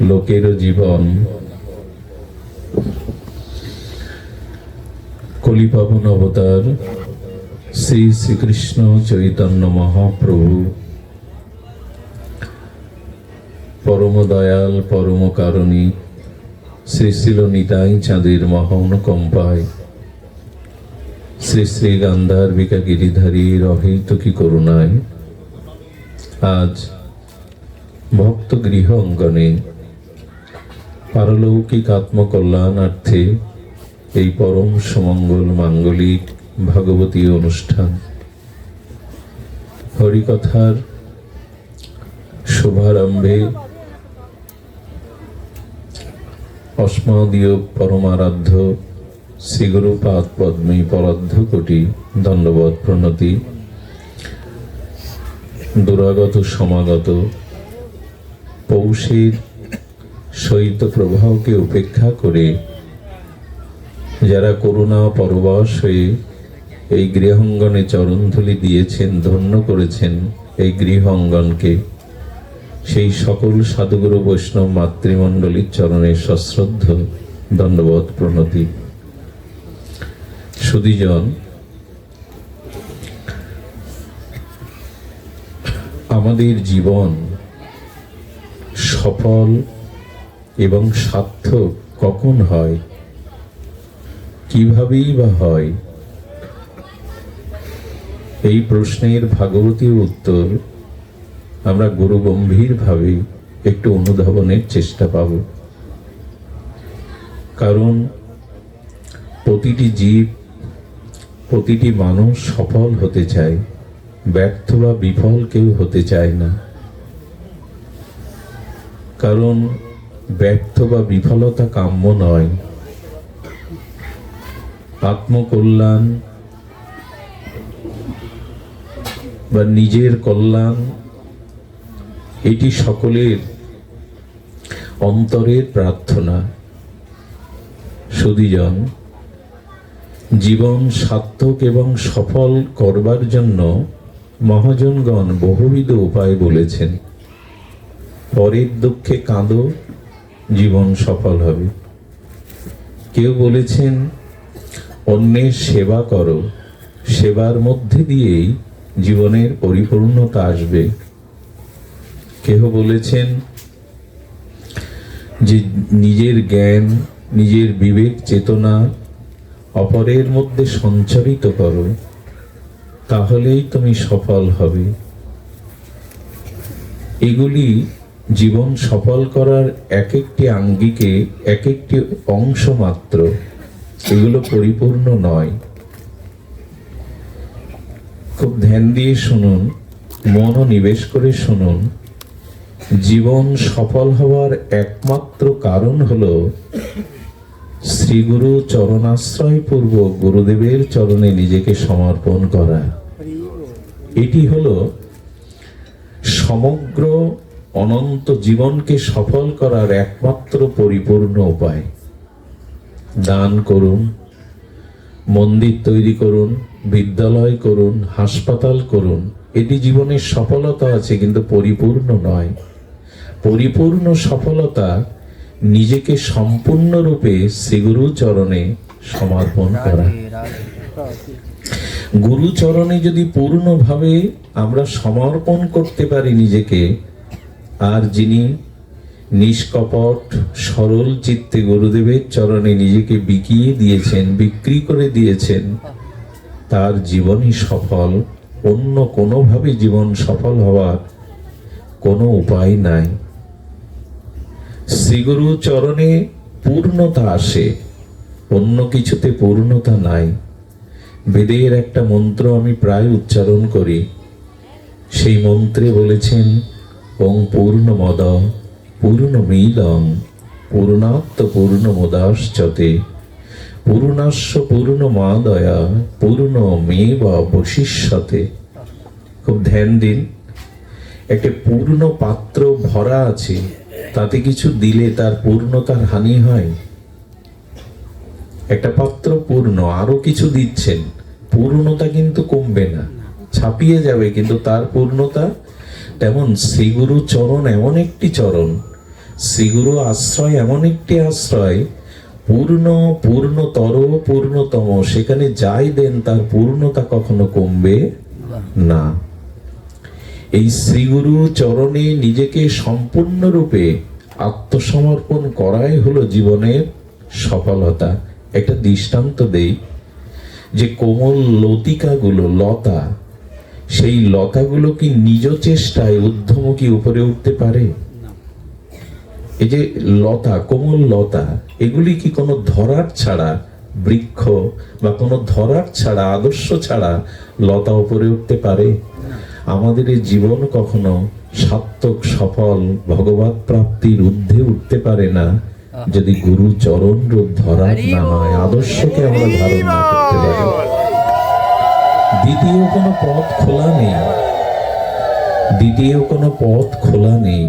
লোকের জীবন। কলিপাবন অবতার শ্রী শ্রীকৃষ্ণ চৈতন্য মহাপ্রভু পরম দয়াল পরম কারণী শ্রী শ্রীল নিতাই চাঁদের মহানুকম্পায় শ্রী শ্রী গান্ধার্বিকা গিরিধারীর অহৈতুকী করুণায় আজ ভক্ত গৃহ অঙ্গনে পারলৌকিক আত্মকল্যাণার্থে এই পরম সুমঙ্গল মাঙ্গলিক ভাগবতী অনুষ্ঠান হরিকথার শুভারম্ভে অস্মদীয় পরমারাধ্য শ্রীগুরু পাদ পদ্মে পরাধ্য কোটি দণ্ডবৎ প্রণতি। দুরাগত সমাগত পৌষের শৈত্য প্রবাহকে উপেক্ষা করে যারা করুণা পরবশ হয়ে এই গৃহাঙ্গনে চরণধূলি দিয়েছেন, ধন্য করেছেন এই গৃহ অঙ্গনকে, সেই সকল সাধুগুরু বৈষ্ণব মাতৃমণ্ডলীর চরণে সশ্রদ্ধ দণ্ডবৎ প্রণতি। সুধীজন, আমাদের জীবন সফল এবং সার্থক কখন হয়, কিভাবেই বা হয়, এই প্রশ্নের ভাগবতীয় উত্তর আমরা গুরু গম্ভীর ভাবে একটু অনুধাবনের চেষ্টা পাব। কারণ প্রতিটি জীব, প্রতিটি মানুষ সফল হতে চায়, ব্যর্থ বা বিফল কেউ হতে চায় না। কারণ ব্যর্থ বা বিফলতা কাম্য নয়। আত্মকল্যাণ বা নিজের কল্যাণ এটি সকলের অন্তরের প্রার্থনা। সুধীজন, জীবন সার্থক এবং সফল করবার জন্য মহাজনগণ বহুবিধ উপায় বলেছেন। পরের দুঃখে কাঁদো, জীবন সফল হবে। কেউ বলেছেন অন্যের সেবা করো, সেবার মধ্যে দিয়েই জীবনের পরিপূর্ণতা আসবে। কেহ বলেছেন যে নিজের জ্ঞান, নিজের বিবেক চেতনা অপরের মধ্যে সঞ্চারিত করো, তাহলেই তুমি সফল হবে। এগুলি জীবন সফল করার এক একটি আঙ্গিকে এক একটি অংশ মাত্র, এগুলো পরিপূর্ণ নয়। খুব ধ্যান দিয়ে শুনুন, মনও নিবেশ করে শুনুন। জীবন সফল হওয়ার একমাত্র কারণ হলো শ্রীগুরু চরণাশ্রয় পূর্বক গুরুদেবের চরণে নিজেকে সমর্পণ করা। এটি হলো সমগ্র অনন্ত জীবনকে সফল করার একমাত্র পরিপূর্ণ উপায়। দান করুন, মন্দির তৈরি করুন, বিদ্যালয় করুন, হাসপাতাল করুন, এটি জীবনের সফলতা আছে, কিন্তু পরিপূর্ণ নয়। পরিপূর্ণ সফলতা নিজেকে সম্পূর্ণরূপে শ্রীগুরু চরণে সমর্পণ করা। গুরু চরণে যদি পূর্ণভাবে আমরা সমর্পণ করতে পারি নিজেকে, আর যিনি নিষ্কপট সরল চিত্তে গুরুদেবের চরণে নিজেকে বিকিয়ে দিয়েছেন, বিক্রি করে দিয়েছেন, তার জীবনই সফল। অন্য কোনোভাবে জীবন সফল হওয়ার কোনো উপায় নাই। শ্রীগুরু চরণে পূর্ণতা আসে, অন্য কিছুতে পূর্ণতা নাই। বেদের একটা মন্ত্র আমি প্রায় উচ্চারণ করি। সেই মন্ত্রে বলেছেন ওং পূর্ণমদ পূর্ণমিদং পূর্ণাত্ম পূর্ণমোদাশ্চতে পূর্ণাস্য পূর্ণমাদয়া পূর্ণমেব অবশিষ্যতে। খুব ধ্যান দিন। একটা পূর্ণ পাত্র ভরা আছে, তাতে কিছু দিলে তার পূর্ণতার হানি হয়? একটা পাত্র পূর্ণ, আরো কিছু দিচ্ছেন, পূর্ণতা কিন্তু কমবে না, ছাপিয়ে যাবে, কিন্তু তার পূর্ণতা তেমন। শ্রীগুরু চরণ এমন একটি চরণ, শ্রীগুরু আশ্রয় এমন একটি আশ্রয়, পূর্ণতর পূর্ণতম, সেখানে যাই দেন তার পূর্ণতা কখনো কমবে না। এই শ্রীগুরু চরণে নিজেকে সম্পূর্ণরূপে আত্মসমর্পণ করাই হলো জীবনের সফলতা। একটা দৃষ্টান্ত দেই, যে কোমল লতিকাগুলো, লতা, সেই লতাগুলো কি নিজ চেষ্টায় ঊর্ধ্বমুখী উপরে উঠতে পারে? এই যে লতা, কোমল লতা, এগুলি কি কোনো ধরার ছাড়া, বৃক্ষ বা কোনো ধরার ছাড়া, আদর্শ ছাড়া লতা উপরে উঠতে পারে? আমাদের এই জীবন কখনো সার্থক সফল ভগবৎ প্রাপ্তির ঊর্ধ্বে উঠতে পারে না যদি গুরু চরণ রূপ ধরার না হয়, আদর্শকে আমরা ধারণ না করতে পারি। দ্বিতীয় কোনো পথ খোলা নেই, দ্বিতীয় কোনো পথ খোলা নেই।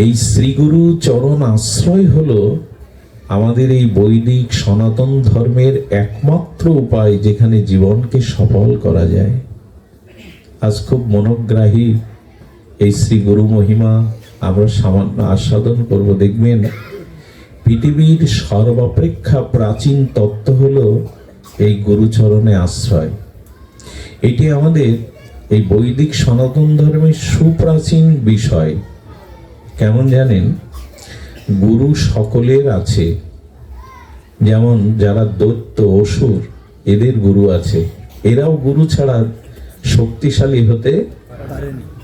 এই শ্রীগুরু চরণ আশ্রয় হলো আমাদের এই বৈদিক সনাতন ধর্মের একমাত্র উপায়, যেখানে জীবনকে সফল করা যায়। আজ খুব মনোগ্রাহী এই শ্রী গুরু মহিমা আমরা সামান্য আস্বাদন করব। দেখবেন পৃথিবীর সর্বাপেক্ষা প্রাচীন তত্ত্ব হলো এই গুরুচরণে আশ্রয়। এটি আমাদের এই বৈদিক সনাতন ধর্মের সুপ্রাচীন বিষয়। কেমন জানেন? গুরু সকলের আছে, যেমন যারা দৈত্য অসুর এদের গুরু আছে, এরাও গুরু ছাড়া শক্তিশালী হতে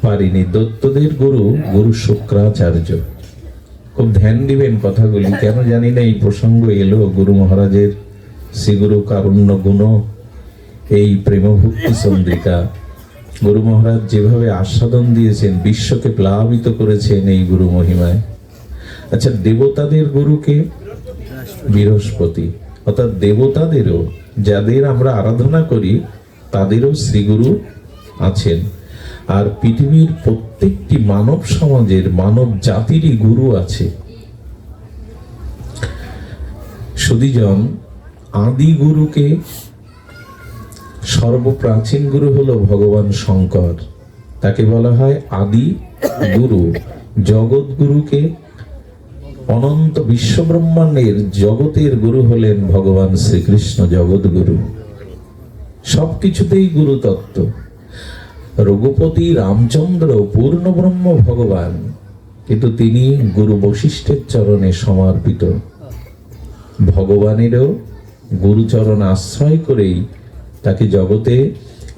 পারেনি। দৈত্যদের গুরু গুরু শুক্রাচার্য। খুব ধ্যান দিবেন কথাগুলি, কেন জানি না এই প্রসঙ্গ এলো। গুরু মহারাজের শ্রীগুরু কারুণ্য গুণ, এই প্রেমভক্তি চন্দ্রিকা, গুরু মহারাজ যেভাবে আস্বাদন দিয়েছেন, বিশ্বকে প্লাবিত করেছেন এই গুরু মহিমায়। আচ্ছা, দেবতাদের গুরুকে বৃহস্পতি, অর্থাৎ দেবতাদেরও, যাদের আমরা আরাধনা করি তাদেরও শ্রীগুরু আছেন। আর পৃথিবীর প্রত্যেকটি মানব সমাজের, মানব জাতিরই গুরু আছে। সুধীজন, আদি গুরুকে, সর্বপ্রাচীন গুরু হলো ভগবান শঙ্কর, তাকে বলা হয় আদি গুরু। জগৎ গুরুকে, অনন্ত বিশ্বব্রহ্মাণ্ডের জগতের গুরু হলেন ভগবান শ্রীকৃষ্ণ, জগৎ গুরু। সবকিছুতেই গুরু তত্ত্ব। রঘুপতি রামচন্দ্র পূর্ণ ব্রহ্ম ভগবান, কিন্তু তিনি গুরু বশিষ্ঠের চরণে সমর্পিত। ভগবানেরও গুরুচরণ আশ্রয় করেই তাকে জগতে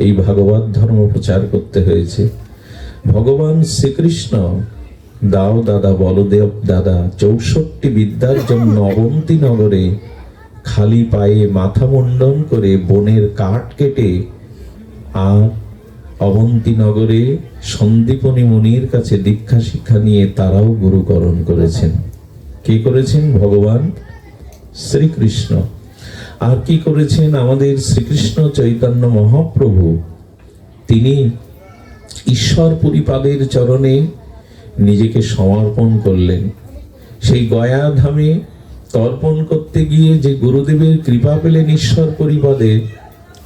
এই ভাগবত ধর্ম প্রচার করতে হয়েছে। ভগবান শ্রীকৃষ্ণ দাও দাদা বলদেব দাদা 64 বিদ্যার জন্য অবন্তী নগরে খালি পায়ে মাথা মুন্ডন করে বনের কাঠ কেটে আর অবন্তী নগরে সন্দীপনী মুনির কাছে দীক্ষা শিক্ষা নিয়ে তারাও গুরুকরণ করেছেন। কি করেছেন? ভগবান শ্রীকৃষ্ণ। আর কি করেছেন আমাদের শ্রীকৃষ্ণ চৈতন্য মহাপ্রভু? তিনি ঈশ্বর পরিপাদের চরণে নিজেকে সমর্পণ করলেন। সেই গয়া ধামে তর্পণ করতে গিয়ে যে গুরুদেবের কৃপা পেলেন ঈশ্বর পরিপদে,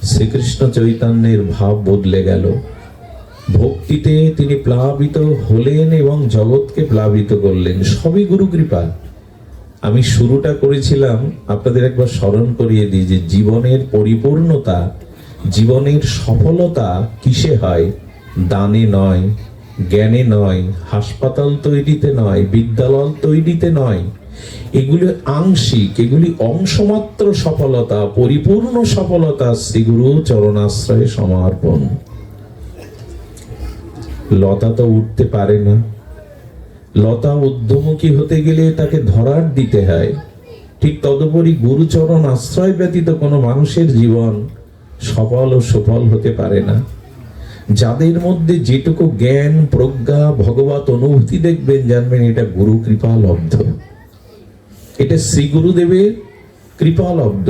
শ্রীকৃষ্ণ চৈতন্যের ভাব বদলে গেল। ভক্তিতে তিনি প্লাবিত হলেন এবং জগৎকে প্লাবিত করলেন, সবই গুরু কৃপা। আমি শুরুটা করেছিলাম, আপনাদের একবার স্মরণ করিয়ে দিই, যে জীবনের পরিপূর্ণতা, জীবনের সফলতা কিসে হয়? দানে নয়, জ্ঞানে নয়, হাসপাতাল তৈরিতে নয়, বিদ্যালয় তৈরিতে নয়। এগুলি আংশিক, এগুলি অংশমাত্র সফলতা। পরিপূর্ণ সফলতা শ্রীগুরু চরণাশ্রয়ে সমর্পণ। লতা তো উঠতে পারে না, লতা ঊর্ধ্বমুখী হতে গেলে তাকে ধরার দিতে হয়। ঠিক তদুপরি গুরুচরণ আশ্রয় ব্যতীত কোনো মানুষের জীবন সফল ও সফল হতে পারে না। যাদের মধ্যে যেটুকু জ্ঞান, প্রজ্ঞা, ভগবত অনুভূতি দেখবেন, জানবেন এটা গুরু কৃপা লব্ধ, এটা শ্রী গুরুদেবের কৃপা লব্ধ।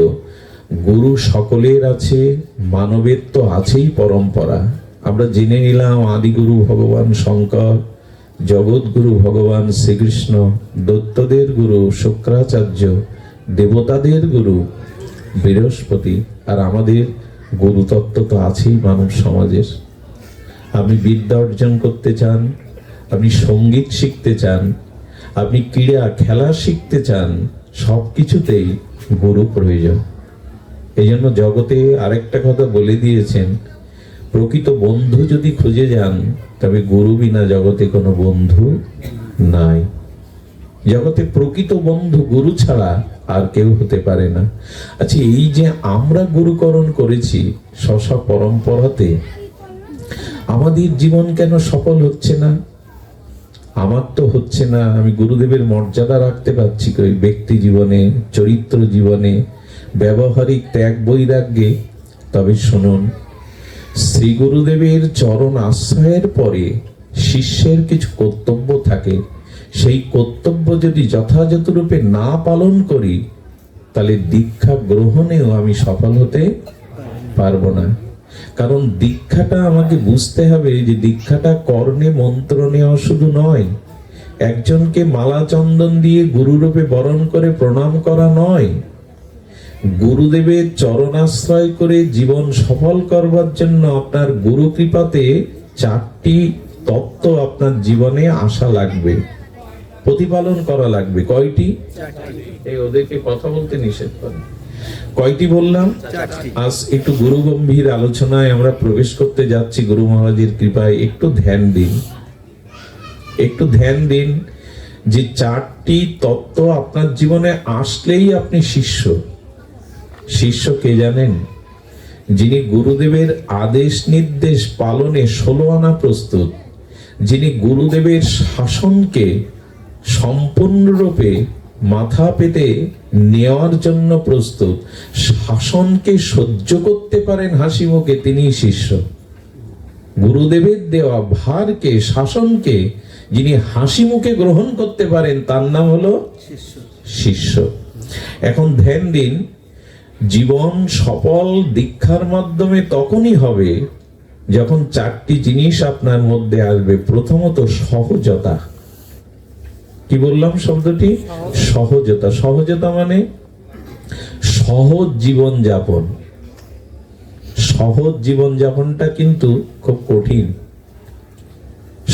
গুরু সকলের আছে, মানবের তো আছেই পরম্পরা। আমরা জেনে নিলাম আদিগুরু ভগবান শঙ্কর, জগৎগুরু ভগবান শ্রীকৃষ্ণ, দৈত্যদের গুরু শুক্রাচার্য, দেবতাদের গুরু বৃহস্পতি। আর আমাদের গুরুতত্ত্ব তো আছেই মানব সমাজের। আপনি বিদ্যা অর্জন করতে চান, আপনি সঙ্গীত শিখতে চান, আপনি ক্রীড়া খেলা শিখতে চান, সবকিছুতেই গুরু প্রয়োজন। এই জন্য জগতে আরেকটা কথা বলে দিয়েছেন, প্রকৃত বন্ধু যদি খুঁজে যান তবে গুরু বিনা জগতে কোনো বন্ধু নাই। জগতে প্রকৃত বন্ধু গুরু ছাড়া আর কেউ হতে পারে না। আচ্ছা, এই যে আমরা গুরুকরণ করেছি স্ব পরম্পরাতে, আমাদের জীবন কেন সফল হচ্ছে না? আমার তো হচ্ছে না। আমি গুরুদেবের মর্যাদা রাখতে পারছি কই ব্যক্তি জীবনে, চরিত্র জীবনে, ব্যবহারিক ত্যাগ বৈরাগ্যে? তবে শুনুন, শ্রী গুরুদেবের চরণ আশ্রয়ের পরে শিষ্যের কিছু কর্তব্য থাকে। সেই কর্তব্য যদি যথাযথ রূপে না পালন করি, তাহলে দীক্ষা গ্রহণেও আমি সফল হতে পারবো না। কারণ দীক্ষাটা আমাকে বুঝতে হবে যে দীক্ষাটা কর্ণে মন্ত্র নেওয়া শুধু নয়, একজনকে মালা চন্দন দিয়ে গুরুরূপে বরণ করে প্রণাম করা নয়। গুরুদেবের চরণাশ্রয় করে জীবন সফল করবার জন্য আপনার গুরু কৃপাতে 4টি তত্ত্ব আপনার জীবনে আসা লাগবে, প্রতিপালন করা লাগবে। কয়টি? এই ওদেরকে কথা বলতে নিষেধ করেন। কয়টি বললাম? আজ একটু গুরু গম্ভীর আলোচনায় আমরা প্রবেশ করতে যাচ্ছি। গুরু মহারাজের কৃপায় একটু ধ্যান দিন, একটু ধ্যান দিন যে 4টি তত্ত্ব আপনার জীবনে আসলেই আপনি শিষ্য। শিষ্য কে জানেন? যিনি গুরুদেবের আদেশ নির্দেশ পালনে 16 আনা প্রস্তুত, যিনি গুরুদেবের শাসনকে সম্পূর্ণরূপে মাথা পেতে নেওয়ার জন্য প্রস্তুত, শাসনকে সহ্য করতে পারেন হাসি মুখে, তিনি শিষ্য। গুরুদেবের দেওয়া ভারকে, শাসনকে যিনি হাসি মুখে গ্রহণ করতে পারেন, তার নাম হলো শিষ্য। এখন ধ্যান দিন, জীবন সফল দীক্ষার মাধ্যমে তখনই হবে যখন 4টি জিনিস আপনার মধ্যে আসবে। প্রথমত সহজতা। কি বললাম শব্দটি? সহজতা। সহজতা মানে সহজ জীবন যাপন। সহজ জীবন যাপনটা কিন্তু খুব কঠিন।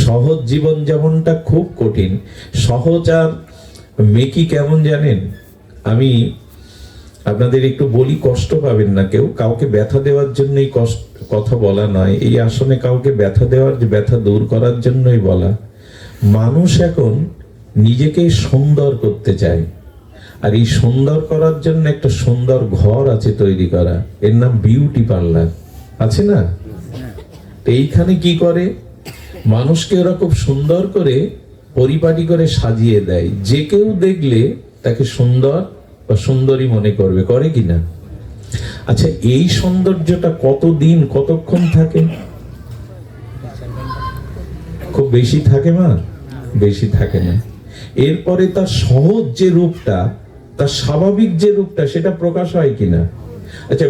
সহজ জীবন যাপনটা খুব কঠিন। সহজ আর মেকি কেমন জানেন? আমি আপনাদের একটু বলি, কষ্ট পাবেন না কেউ। কাউকে ব্যথা দেওয়ার জন্যই কথা বলা নয়, এই আসনে কাউকে ব্যথা দেওয়ার, ব্যথা দূর করার জন্যই বলা। মানুষ এখন নিজেকে সুন্দর করতে চায়, আর এই সুন্দর করার জন্য একটা সুন্দর ঘর আছে তৈরি করা, এর নাম বিউটি পার্লার, আছে না? এইখানে কি করে, মানুষকে ওরা খুব সুন্দর করে পরিপাটি করে সাজিয়ে দেয়, যে কেউ দেখলে তাকে সুন্দর বা সুন্দরী মনে করবে, করে কিনা? আচ্ছা, এই সৌন্দর্যটা কতদিন, কতক্ষণ থাকে? খুব বেশি থাকে না, বেশি থাকে না। এরপরে তার সহজ যে রূপটা, তার স্বাভাবিক যে রূপটা, সেটা প্রকাশ হয় কিনা? আচ্ছা,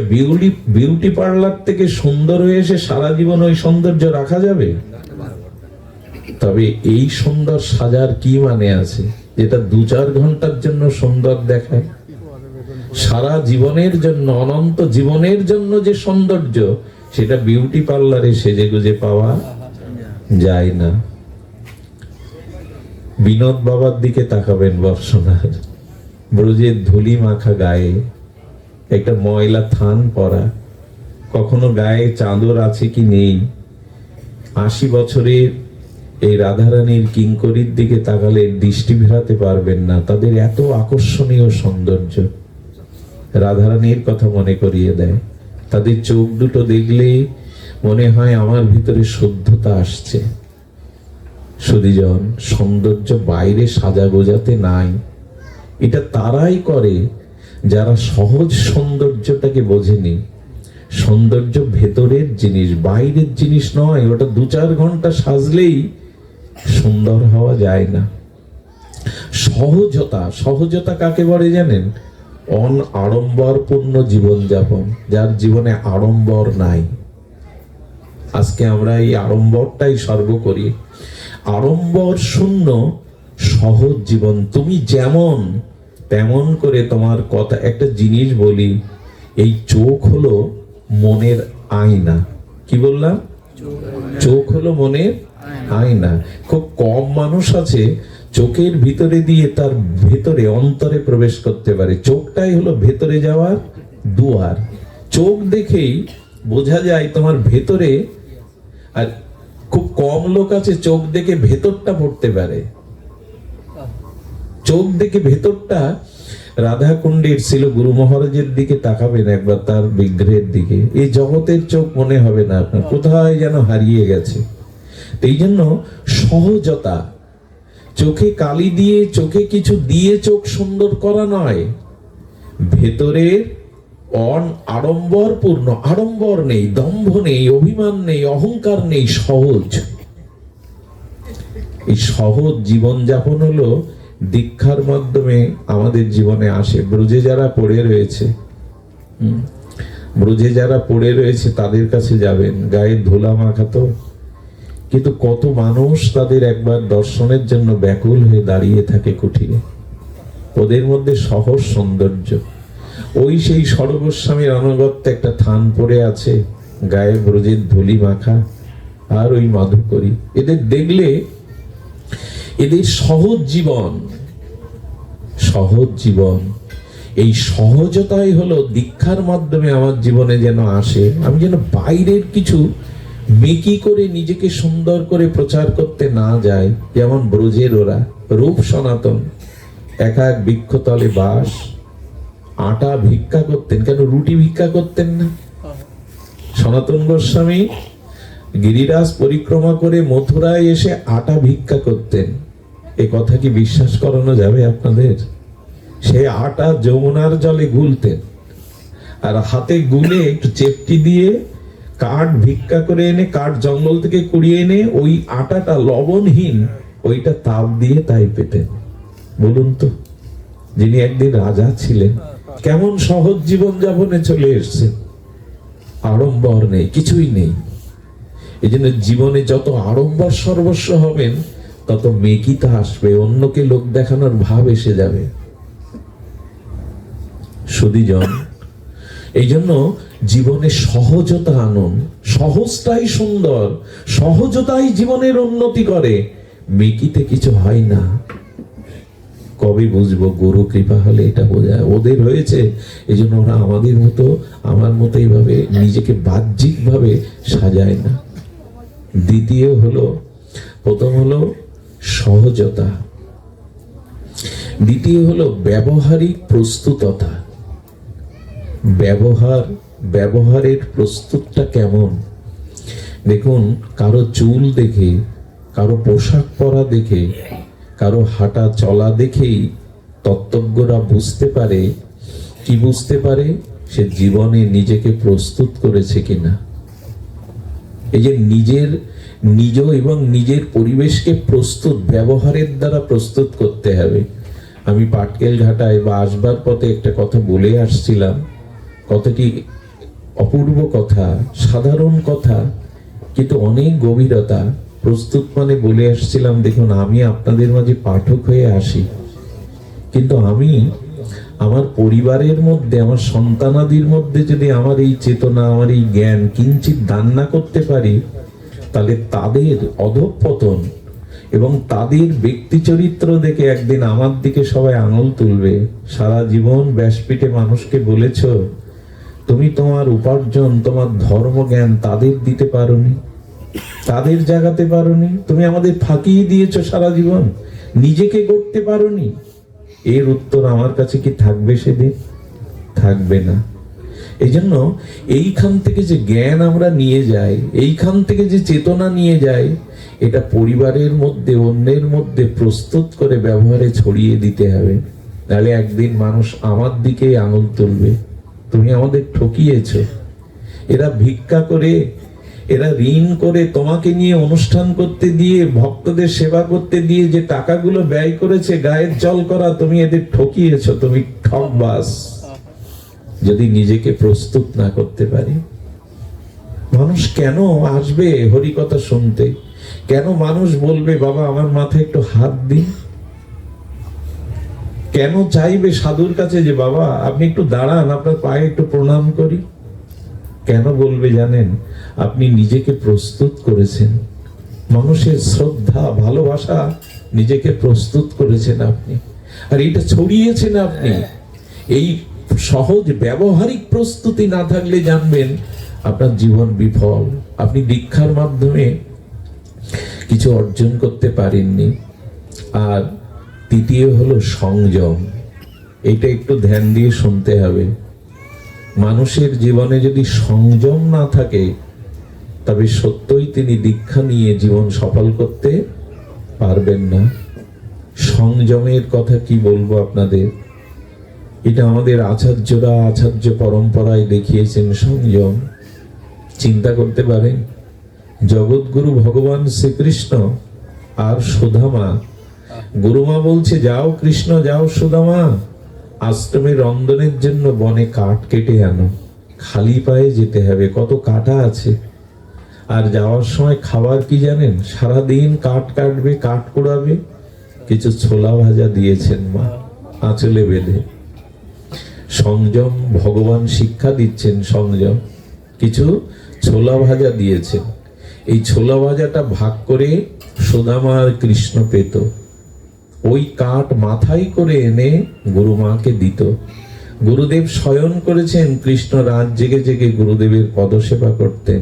বিউটি পার্লার থেকে সুন্দর হয়ে এসে সারা জীবন ওই সৌন্দর্য রাখা যাবে? তবে এই সুন্দর সাজার কি মানে আছে, যেটা 2-4 ঘন্টার জন্য সুন্দর দেখায়? সারা জীবনের জন্য, অনন্ত জীবনের জন্য যে সৌন্দর্য, সেটা বিউটি পার্লারে সেজে গুজে পাওয়া যায় না। বিনোদ বাবার দিকে তাকাবেন, বর্ষনার ব্রজের ধুলি মাখা গায়ে, একটা ময়লা থান পরা, কখনো গায়ে চাদর আছে কি নেই। 80 বছরের এই রাধারানীর কিঙ্করির দিকে তাকালে দৃষ্টি ফেরাতে পারবেন না, তাদের এত আকর্ষণীয় সৌন্দর্য রাধারানীর কথা মনে করিয়ে দেয়। তাদের চোখ দুটো দেখলেই মনে হয় আমার ভিতরে শুদ্ধতা আসছে। সুধীজন, সৌন্দর্য বাইরে সাজা গোজাতে নাই, এটা তারাই করে যারা সহজ সৌন্দর্যটাকে বোঝেনি। সৌন্দর্য ভেতরের জিনিস, বাইরের জিনিস নয়। ওটা 2-4 ঘন্টা সাজলেই সুন্দর হওয়া যায় না। সহজতা, সহজতা কাকে বলে জানেন? আড়ম্বরপূর্ণ জীবনযাপন, যার জীবনে আড়ম্বর নাই। আজকে আমরা এই আড়ম্বরটাই সর্ব করি। আড়ম্বর শূন্য সহজ জীবন। তুমি যেমন তেমন করে তোমার কথা। একটা জিনিস বলি, এই চোখ হলো মনের আয়না। কি বললাম? চোখ হলো মনের আয়না। খুব কম মানুষ আছে চোখের ভিতরে দিয়ে তার ভেতরে অন্তরে প্রবেশ করতে পারে। চোখটাই হলো ভেতরে যাওয়ার দুয়ার। চোখ দেখেই বোঝা যায় তোমার ভেতরে। আর খুব কম লোক আছে চোখ দেখে ভেতরটা পড়তে পারে। চোখ দেখে ভেতরটা, রাধা কুণ্ডের ছিল গুরু মহারাজের দিকে তাকাবেন একবার, তার বিগ্রহের দিকে, এই জগতের চোখ মনে হবে না আপনার, কোথায় যেন হারিয়ে গেছে। এই জন্য সহজতা, চোখে কালি দিয়ে, চোখে কিছু দিয়ে চোখ সুন্দর করা নয়, ভেতরের আড়ম্বরপূর্ণ, আড়ম্বর নেই, দম্ভ নেই, অভিমান নেই, অহংকার নেই, সহজ। এই সহজ জীবন যাপন হলো দীক্ষার মাধ্যমে আমাদের জীবনে আসে। ব্রজে যারা পড়ে রয়েছে, ব্রজে যারা পড়ে রয়েছে তাদের কাছে যাবেন, গায়ে ধুলা মাখাতো, কিন্তু কত মানুষ তাদের একবার দর্শনের জন্য ব্যাকুল হয়ে দাঁড়িয়ে থাকে কুঠিরে। ওদের মধ্যে সহজ সৌন্দর্য। ওই সেই সর্বস্বামীর অনগত্যে একটা থান পড়ে আছে, গায়ে ব্রজের ধুলি মাখা, আর ওই মাধুকরী। এদের দেখলে, এদের সহজ জীবন, সহজ জীবন, এই সহজতাই হলো দীক্ষার মাধ্যমে আমার জীবনে যেন আসে। আমি যেন বাইরের কিছু মেকি করে নিজেকে সুন্দর করে প্রচার করতে না যাই। যেমন ব্রজের ওরা রূপ সনাতন, এক এক বৃক্ষতলে বাস, আটা ভিক্ষা করতেন, কেন রুটি ভিক্ষা করতেন না? সনাতন গোস্বামী গিরিরাজ পরিক্রমা করে মথুরায় এসে আটা ভিক্ষা করতেন। এ কথা কি বিশ্বাস করানো যাবে আপনাদের? সে আটা যমুনার জলে গুলতেন, আর হাতে গুলে একটু চেপটি দিয়ে কাঠ ভিক্ষা করে এনে, কাঠ জঙ্গল থেকে কুড়িয়ে এনে ওই আটাটা লবণহীন, ওইটা তাপ দিয়ে তাই পেতেন। বলুন তো, যিনি একদিন রাজা ছিলেন, কেমন সহজ জীবন যাপনে চলে এসছেন। আড়ম্বর নেই, কিছুই নেই। এই জন্য জীবনে যত আড়ম্বর সর্বস্ব হবেন, তত মেকিতা আসবে, অন্যকে লোক দেখানোর ভাব এসে যাবে। সুধীজন, এই জন্য জীবনে সহজতা আনুন। সহজটাই সুন্দর, সহজতাই জীবনের উন্নতি করে। মেকিতে কিছু হয় না। কবে বুঝবো? গুরু কৃপা হলে এটা বোঝায়। ওদের হয়েছে, এই জন্য ওরা আমাদের মতো, আমার মতো এইভাবে নিজেকে বাহ্যিক ভাবে সাজায় না। দ্বিতীয় হলো, প্রথম হলো সহজতা, দ্বিতীয় হলো ব্যবহারিক প্রস্তুততা। ব্যবহারের প্রস্তুতটা কেমন? দেখুন, কারো চুল দেখে, কারো পোশাক পরা দেখে, কারো হাঁটা চলা দেখেই তত্ত্বজ্ঞরা বুঝতে পারে, কি বুঝতে পারে? সে জীবনে নিজেকে প্রস্তুত করেছে কিনা। এই যে নিজ এবং নিজের পরিবেশকে প্রস্তুত, ব্যবহারের দ্বারা প্রস্তুত করতে হবে। আমি পাটকেল ঘাটায় বা আসবার পথে একটা কথা বলে আসছিলাম। কথাটি অপূর্ব কথা, সাধারণ কথা, কিন্তু অনেক গভীরতা। প্রস্তুত মানে বলে আসছিলাম, দেখুন, আমি আপনাদের মাঝে পাঠক হয়ে আসি, কিন্তু আমি আমার পরিবারের মধ্যে, আমার সন্তানাদির মধ্যে যদি আমার এই চেতনা, আমার এই জ্ঞান কিঞ্চিত দান না করতে পারি, তাহলে তাদের অধঃপতন এবং তাদের ব্যক্তি চরিত্র দেখে একদিন আমার দিকে সবাই আঙুল তুলবে। সারা জীবন ব্যাসপীঠে মানুষকে বলেছ, তুমি তোমার উপার্জন, তোমার ধর্মজ্ঞান তাদের দিতে পারোনি, তাদের জাগাতে পারোনি, তুমি আমাদের ফাঁকিয়ে দিয়েছো সারা জীবন, নিজেকে গড়তে পারোনি। এর উত্তর আমার কাছে কি থাকবে সেদিন? থাকবে না। এই জন্য এইখান থেকে যে জ্ঞান আমরা নিয়ে যাই, এইখান থেকে যে চেতনা নিয়ে যাই, এটা পরিবারের মধ্যে, অন্যের মধ্যে প্রস্তুত করে ব্যবহারে ছড়িয়ে দিতে হবে। তাহলে একদিন মানুষ আমার দিকে আঙুল তুলবে, তুমি আমাদের ঠকিয়েছ। এরা ভিক্ষা করে, এরা ঋণ করে তোমাকে নিয়ে অনুষ্ঠান করতে দিয়ে, ভক্তদের সেবা করতে দিয়ে যে টাকাগুলো ব্যয় করেছে গায়ের জল করা, তুমি এদের ঠকিয়েছ, তুমি ঠকবাজ। যদি নিজেকে প্রস্তুত না করতে পারি, মানুষ কেন আসবে হরিকথা শুনতে? কেন মানুষ বলবে, বাবা আমার মাথায় একটু হাত দিন? কেন চাইবে সাধুর কাছে যে বাবা আপনি একটু দাঁড়ান, আপনার পায়ে একটু প্রণাম করি? কেন বলবে জানেন? আপনি নিজেকে প্রস্তুত করেছেন, মানুষের শ্রদ্ধা ভালোবাসা নিজেকে প্রস্তুত করেছেন আপনি, আর এটা ছড়িয়েছেন আপনি। এই সহজ ব্যবহারিক প্রস্তুতি না থাকলে জানবেন আপনার জীবন বিফল, আপনি দীক্ষার মাধ্যমে কিছু অর্জন করতে পারেননি। আর তৃতীয় হলো সংযম। এটা একটু ধ্যান দিয়ে শুনতে হবে। মানুষের জীবনে যদি সংযম না থাকে তবে সত্যই তিনি দীক্ষা নিয়ে জীবন সফল করতে পারবেন না। সংযমের কথা কি বলবো আপনাদের, এটা আমাদের আচার্যরা আচার্য পরম্পরায় দেখিয়েছেন সংযম। চিন্তা করতে পারেন, জগৎগুরু ভগবান শ্রীকৃষ্ণ আর সুদামা, গুরুমা বলছে যাও কৃষ্ণ যাও সুদামা, আশ্রমে রন্ধনের জন্য বনে কাঠ কেটে আনো, খালি পায়ে যেতে হবে, কত কাটা আছে। আর যাওয়ার সময় খাবার কি জানেন, সারাদিন কাঠ কাটবে, কাঠ কুড়াবে, কিছু ছোলা ভাজা দিয়েছেন মা আঁচলে বেঁধে। সংযম ভগবান শিক্ষা দিচ্ছেন, সংযম। কিছু ছোলা ভাজা দিয়েছেন, এই ছোলা ভাজাটা ভাগ করে সুদামা আর কৃষ্ণ পেত। ওই কাঠ মাথায় করে এনে গুরুমাকে দিত। গুরুদেব শয়ন করেছেন, কৃষ্ণ রাত জেগে জেগে গুরুদেবের পদসেবা করতেন,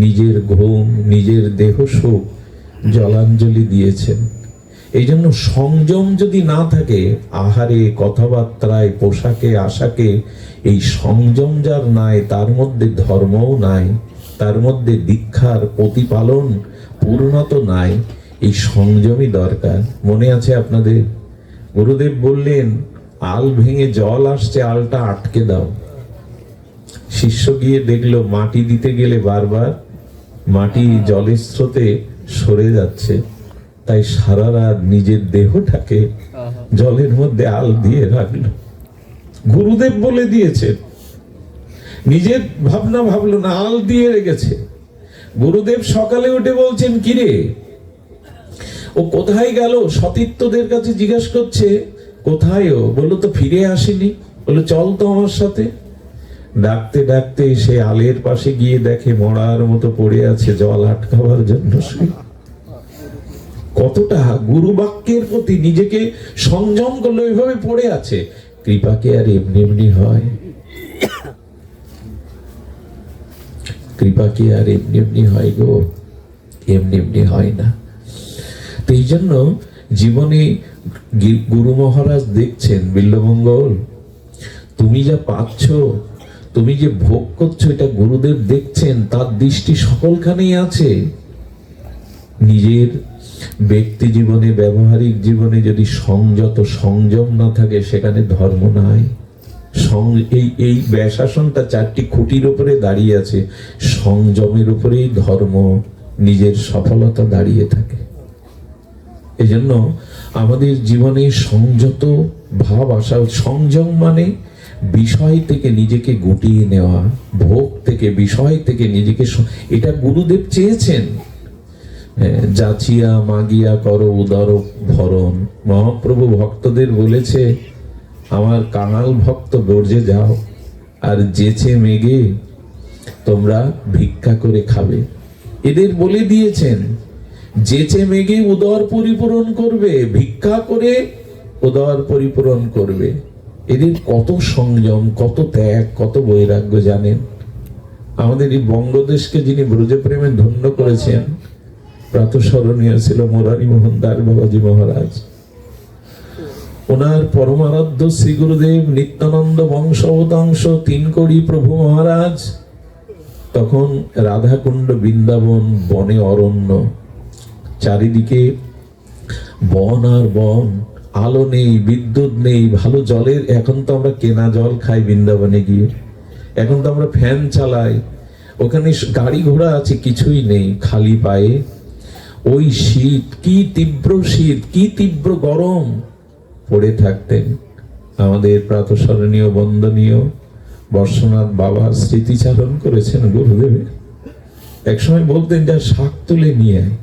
নিজের ঘুম নিজের দেহ সুখ জলাঞ্জলি দিয়েছেন। এই জন্য সংযম যদি না থাকে, আহারে কথাবার্তায় পোশাকে আশাকে, এই সংযম যার নাই তার মধ্যে ধর্মও নাই, তার মধ্যে দীক্ষার প্রতিপালন পূর্ণত নাই। এই সংযমই দরকার। মনে আছে আপনাদের, গুরুদেব বললেন আল ভেঙে জল আসছে, আলটা আটকে দাও। শিষ্য গিয়ে দেখলো মাটি দিতে গেলে বারবার মাটি জলের স্রোতে সরে যাচ্ছে, তাই সারা রাত নিজের দেহটাকে জলের মধ্যে আল দিয়ে রাখলো। গুরুদেব বলে দিয়েছে, নিজের ভাবনা ভাবলো না, আল দিয়ে রেখেছে। গুরুদেব সকালে উঠে বলছেন কিরে ও কোথায় গেল, সতীর্থদের কাছে জিজ্ঞাসা করছে কোথায় ও, বললো তো ফিরে আসেনি। বললো চল তো আমার সাথে। ডাকতে ডাকতে সে আলের পাশে গিয়ে দেখে মরার মতো পড়ে আছে, জল আটকাবার জন্য। কতটা গুরু বাক্যের প্রতি নিজেকে সংযম করলো, এইভাবে পড়ে আছে। কৃপা কি আর এমনি এমনি হয়? কৃপা কি আর এমনি এমনি হয় গো? এমনি এমনি হয় না। তো এই জন্য জীবনে গুরু মহারাজ দেখছেন, বিল্বমঙ্গল তুমি যা পাচ্ছ, তুমি যে ভোগ করছো, এটা গুরুদেব দেখছেন, তার দৃষ্টি সকলখানেই আছে। নিজের ব্যক্তি জীবনে ব্যবহারিক জীবনে যদি সংযত সংযম না থাকে, সেখানে ধর্ম নাই। এই ব্যাসাসনটা চারটি খুঁটির উপরে দাঁড়িয়ে আছে, সংযমের উপরেই ধর্ম নিজের সফলতা দাঁড়িয়ে থাকে। এজন্য আমাদের জীবনে সংযত ভাব আসা। সংযম মানে বিষয় থেকে নিজেকে গুটিয়ে নেওয়া, ভোগ থেকে বিষয় থেকে নিজেকে, এটা গুরুদেব চেয়েছেন। যাচিয়া মাগিয়া করো উদর ভরণ। মহাপ্রভু ভক্তদের বলেছে আমার কাঙাল ভক্ত গর্জে যাও, আর যেচে মেগে তোমরা ভিক্ষা করে খাবে। এদের বলে দিয়েছেন যেচে মেগে উদর পরিপূরণ করবে, ভিক্ষা করে উদর পরিপূরণ করবে। এদের কত সংযম, কত ত্যাগ, কত বৈরাগ্য জানেন। আমাদের এই বঙ্গদেশকে যিনি ব্রজপ্রেমে ধন্য করেছেন, প্রাতঃস্মরণীয় ছিল মুরারি মোহন দাস বাবাজি মহারাজ। ওনার পরমারাধ্য শ্রী গুরুদেব নিত্যানন্দ বংশবতাংশ তিনকড়ি প্রভু মহারাজ তখন রাধাকুণ্ড বৃন্দাবন বনে অরণ্য, চারিদিকে বন আর বন, আলো নেই, বিদ্যুৎ নেই, ভালো জলের, এখন তো আমরা কেনা জল খাই বৃন্দাবনে গিয়ে, এখন তো আমরা ফ্যান চালাই, ওখানে গাড়ি ঘোড়া আছে, কিছুই নেই, খালি পায়ে। ওই শীত, কি তীব্র শীত, কি তীব্র গরম, পড়ে থাকতেন আমাদের প্রাতঃস্মরণীয় বন্দনীয় বর্ষনাথ বাবা স্মৃতিচারণ করেছেন গুরুদেবের। একসময় বলতেন যা শাক তুলে নিয়ে আয়।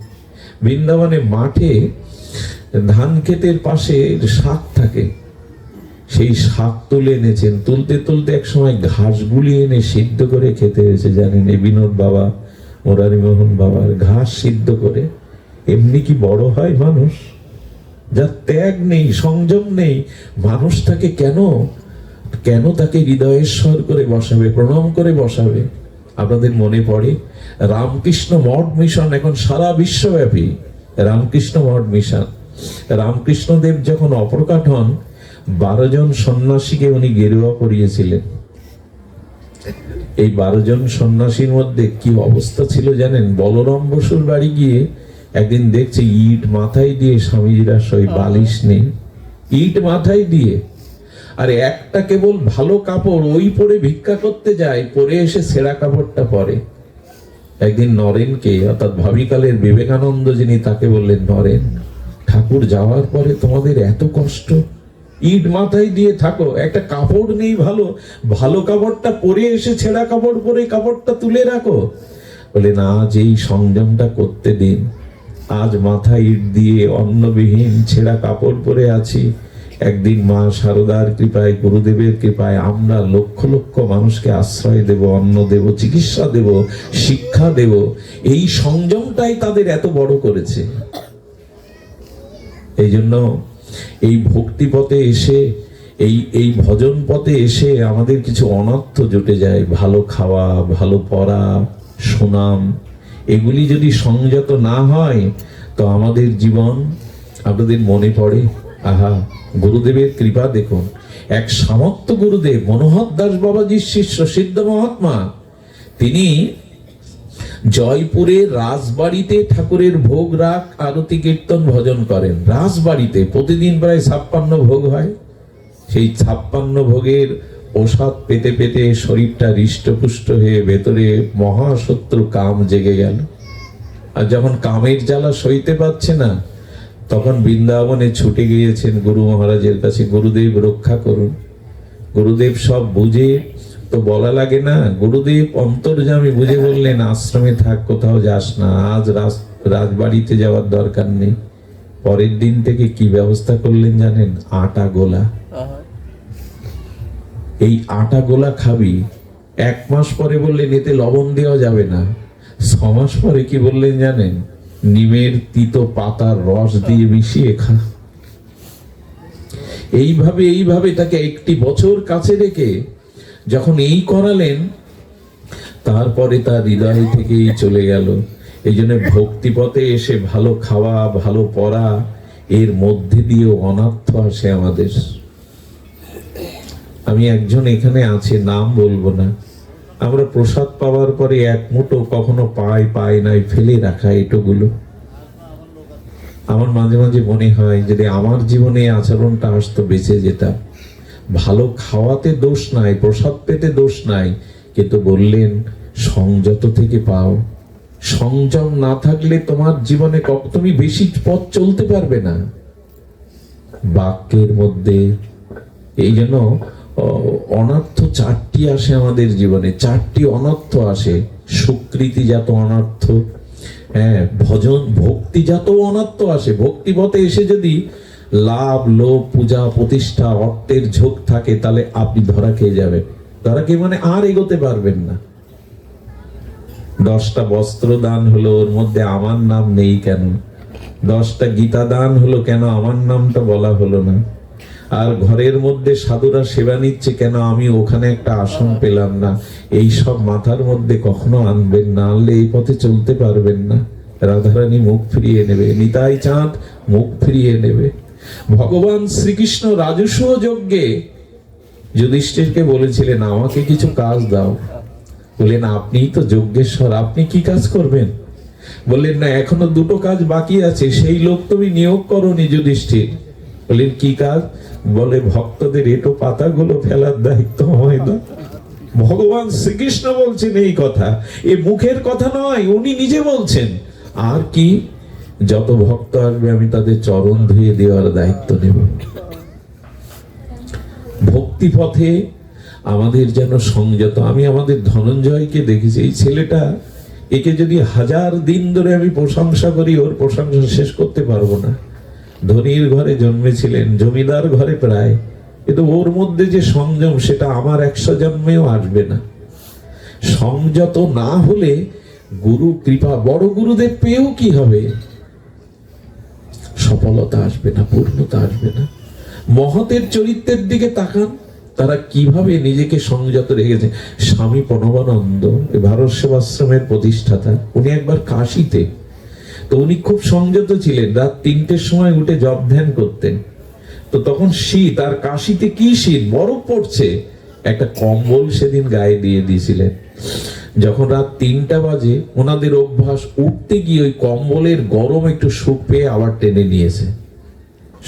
বৃন্দাবনে মাঠে ধান ক্ষেতের পাশে শাক থাকে, সেই শাক তুলে এনেছেন। তুলতে তুলতে এক সময় ঘাস গুলিয়ে এনে সিদ্ধ করে খেতে হয়েছে, জানেন। এই বিনোদ বাবা, মুরারি মোহন বাবার ঘাস সিদ্ধ করে এমনি কি বড় হয় মানুষ? যার ত্যাগ নেই, সংযম নেই, মানুষ তাকে কেন তাকে হৃদয়েশ্বর করে বসাবে, প্রণাম করে বসাবে? আপনাদের মনে পড়ে রামকৃষ্ণ মঠ মিশন এখন সারা বিশ্বব্যাপী, রামকৃষ্ণ মঠ মিশন। রামকৃষ্ণদেব যখন অপ্রকাট হন, 12 জন সন্ন্যাসীকে উনি গেরুয়া পরিয়েছিলেন। এই 12 জন সন্ন্যাসীর মধ্যে কি অবস্থা ছিল জানেন? বলরাম বসুর বাড়ি গিয়ে একদিন দেখছে ইট মাথায় দিয়ে স্বামীজিরা সই, বালিশ নেই, ইট মাথায় দিয়ে। আর একটা কেবল ভালো কাপড় ওই পরে ভিক্ষা করতে যায়, পরে এসে ছেঁড়া কাপড়টা পরে। একদিন নরেনকে, অর্থাৎ ভাবিকালের বিবেকানন্দ যিনি, তাকে বললেন, নরেন, ঠাকুর যাওয়ার পরে তোমাদের এত কষ্ট, ইট মাথায় দিয়ে থাকো, একটা কাপড় নেই ভালো, ভালো কাপড়টা পরে এসে ছেঁড়া কাপড় পরে কাপড়টা তুলে রাখো। বলেন আজ এই সংযমটা করতে দিন। আজ মাথায় ইট দিয়ে অন্নবিহীন ছেঁড়া কাপড় পরে আছি, একদিন মা শারদার কৃপায়, গুরুদেবের কৃপায় আমরা লক্ষ লক্ষ মানুষকে আশ্রয় দেব, অন্ন দেব, চিকিৎসা দেব, শিক্ষা দেব। এই সংযমটাই তাদের এত বড় করেছে। এই জন্য এই ভক্তি পথে এসে, এই ভজন পথে এসে আমাদের কিছু অনর্থ জুটে যায়। ভালো খাওয়া, ভালো পড়া, সুনাম, এগুলি যদি সংযত না হয় তো আমাদের জীবন, আপনাদের মনে পড়ে, আহা, গুরুদেবের কৃপা দেখুন। এক সামর্থ্য গুরুদেব, মনোহর দাস বাবাজির শিষ্য, সিদ্ধ মহাত্মা, তিনি জয়পুরের রাজবাড়িতে ঠাকুরের ভোগ রাখ, আরতি, কীর্তন, ভজন করেন। রাজবাড়িতে প্রতিদিন প্রায় 56 ভোগ হয়। সেই 56 ভোগের প্রসাদ পেতে পেতে শরীরটা হৃষ্টপুষ্ট হয়ে ভেতরে মহাশত্রু কাম জেগে গেল। আর যখন কামের জ্বালা সইতে পারছে না, তখন বৃন্দাবনে ছুটে গিয়েছেন গুরু মহারাজের কাছে, গুরুদেব রক্ষা করুন। গুরুদেব সব বুঝে তো বলা লাগে না, গুরুদেব অন্তর্যামী বুঝে বললেন, আশ্রমে থাক, কোথাও যাস না, আজ রাজবাড়িতে যাওয়ার দরকার নেই। পরের দিন থেকে কি ব্যবস্থা করলেন জানেন? আটা গোলা। এই আটা গোলা খাবি। 1 মাস পরে বললেন এতে লবণ দেওয়া যাবে না। 6 মাস পরে কি বললেন জানেন? নিমের তিতো পাতার রস দিয়ে মিশিয়ে খা। এইভাবে তাকে 1 বছর কাছে রেখে যখন এই করালেন, তারপরে তার হৃদয় থেকেই চলে গেল। এই জন্য ভক্তি পথে এসে ভালো খাওয়া, ভালো পড়া, এর মধ্যে দিয়েও অনর্থ আসে আমাদের। আমি একজন এখানে আছে, নাম বলবো না, আমরা প্রসাদ পাওয়ার পরে 1 মুঠো কখনো পাই নাই, ফেলে রাখা এটোগুলো। আমার মাঝে মাঝে মনে হয় যদি আমার জীবনে আচরণটা আসতো, বেঁচে যেতাম। ভালো খাওয়াতে দোষ নাই, প্রসাদ পেতে দোষ নাই, কিন্তু বললেন সংযত থেকে পাও। সংযম না থাকলে তোমার জীবনে তুমি বেশি পথ চলতে পারবে না। বাক্যের মধ্যে এই জন্য অনর্থ 4টি আসে আমাদের জীবনে, 4টি অনর্থ আসে। সুকৃতিজাত অনর্থ, হ্যাঁ, ভজন ভক্তিজাত অনর্থ আসে। ভক্তি পথে এসে যদি লাভ, লোভ, পূজা, প্রতিষ্ঠা, অর্থের ঝোঁক থাকে, তাহলে আপনি ধরা খেয়ে যাবেন। ধরা খেয়ে মানে আর এগোতে পারবেন না। 10টা বস্ত্র দান হলো, ওর মধ্যে আমার নাম নেই কেন? 10টা গীতা দান হলো, কেন আমার নামটা বলা হলো না? আর ঘরের মধ্যে সাধুরা সেবা নিচ্ছে, কেন আমি ওখানে একটা আসন পেলাম না? এই সব মাথার মধ্যে কখনো আনবেন না, আনলে এই পথে চলতে পারবেন না। রাধারানী মুখ ফিরিয়ে নেবে, নিতাই চাঁদ মুখ ফিরিয়ে নেবে। ভগবান শ্রীকৃষ্ণ রাজস্ব যজ্ঞে যুধিষ্ঠিরকে বলেছিলেন, আমাকে কিছু কাজ দাও। বললেন, আপনিই তো যজ্ঞেশ্বর, আপনি কি কাজ করবেন? বললেন, না, এখনো 2টো কাজ বাকি আছে, সেই লোক তুমি নিয়োগ করোনি যুধিষ্ঠির। বললেন, কি কাজ? বলে, ভক্তদের এটো পাতাগুলো ফেলার দায়িত্ব আমায় দাও। ভগবান শ্রীকৃষ্ণ বলছেন এই কথা, এ মুখের কথা নয়, উনি নিজে বলছেন। আর কি? যত ভক্ত আসবে আমি তাদের চরণ ধুয়ে দেওয়ার দায়িত্ব নেব। ভক্তি পথে আমাদের যেন সংযত। আমি আমাদের ধনঞ্জয়কে দেখেছি, এই ছেলেটা, একে যদি 1000 দিন ধরে আমি প্রশংসা করি, ওর প্রশংসা শেষ করতে পারবো না। ধনীর ঘরে জন্মেছিলেন, জমিদার ঘরে প্রায়, কিন্তু ওর মধ্যে যে সংযম, সেটা আমার 100 জন্মেও আসবে না। সংযত না হলে গুরু কৃপা, বড় গুরুদেব পেয়েও কি হবে? সফলতা আসবে না, পূর্ণতা আসবে না। মহতের চরিত্রের দিকে তাকান, তারা কিভাবে নিজেকে সংযত রেখেছে। স্বামী প্রণবানন্দ, ভারত সেবাশ্রমের প্রতিষ্ঠাতা, উনি একবার কাশীতে, তো উনি খুব সংযত ছিলেন। রাত 3টের সময় উঠে জপ ধ্যান করতেন। তো তখন শীত, আর কাশীতে কি শীত, বরফ পড়ছে, একটা কম্বল সেদিন গায়ে দিয়ে দিয়েছিলেন। যখন রাত 3টা বাজে, ওনাদের অভ্যাস, উঠতে গিয়ে ওই কম্বলের গরম একটু সুখ পেয়ে আবার টেনে নিয়েছে।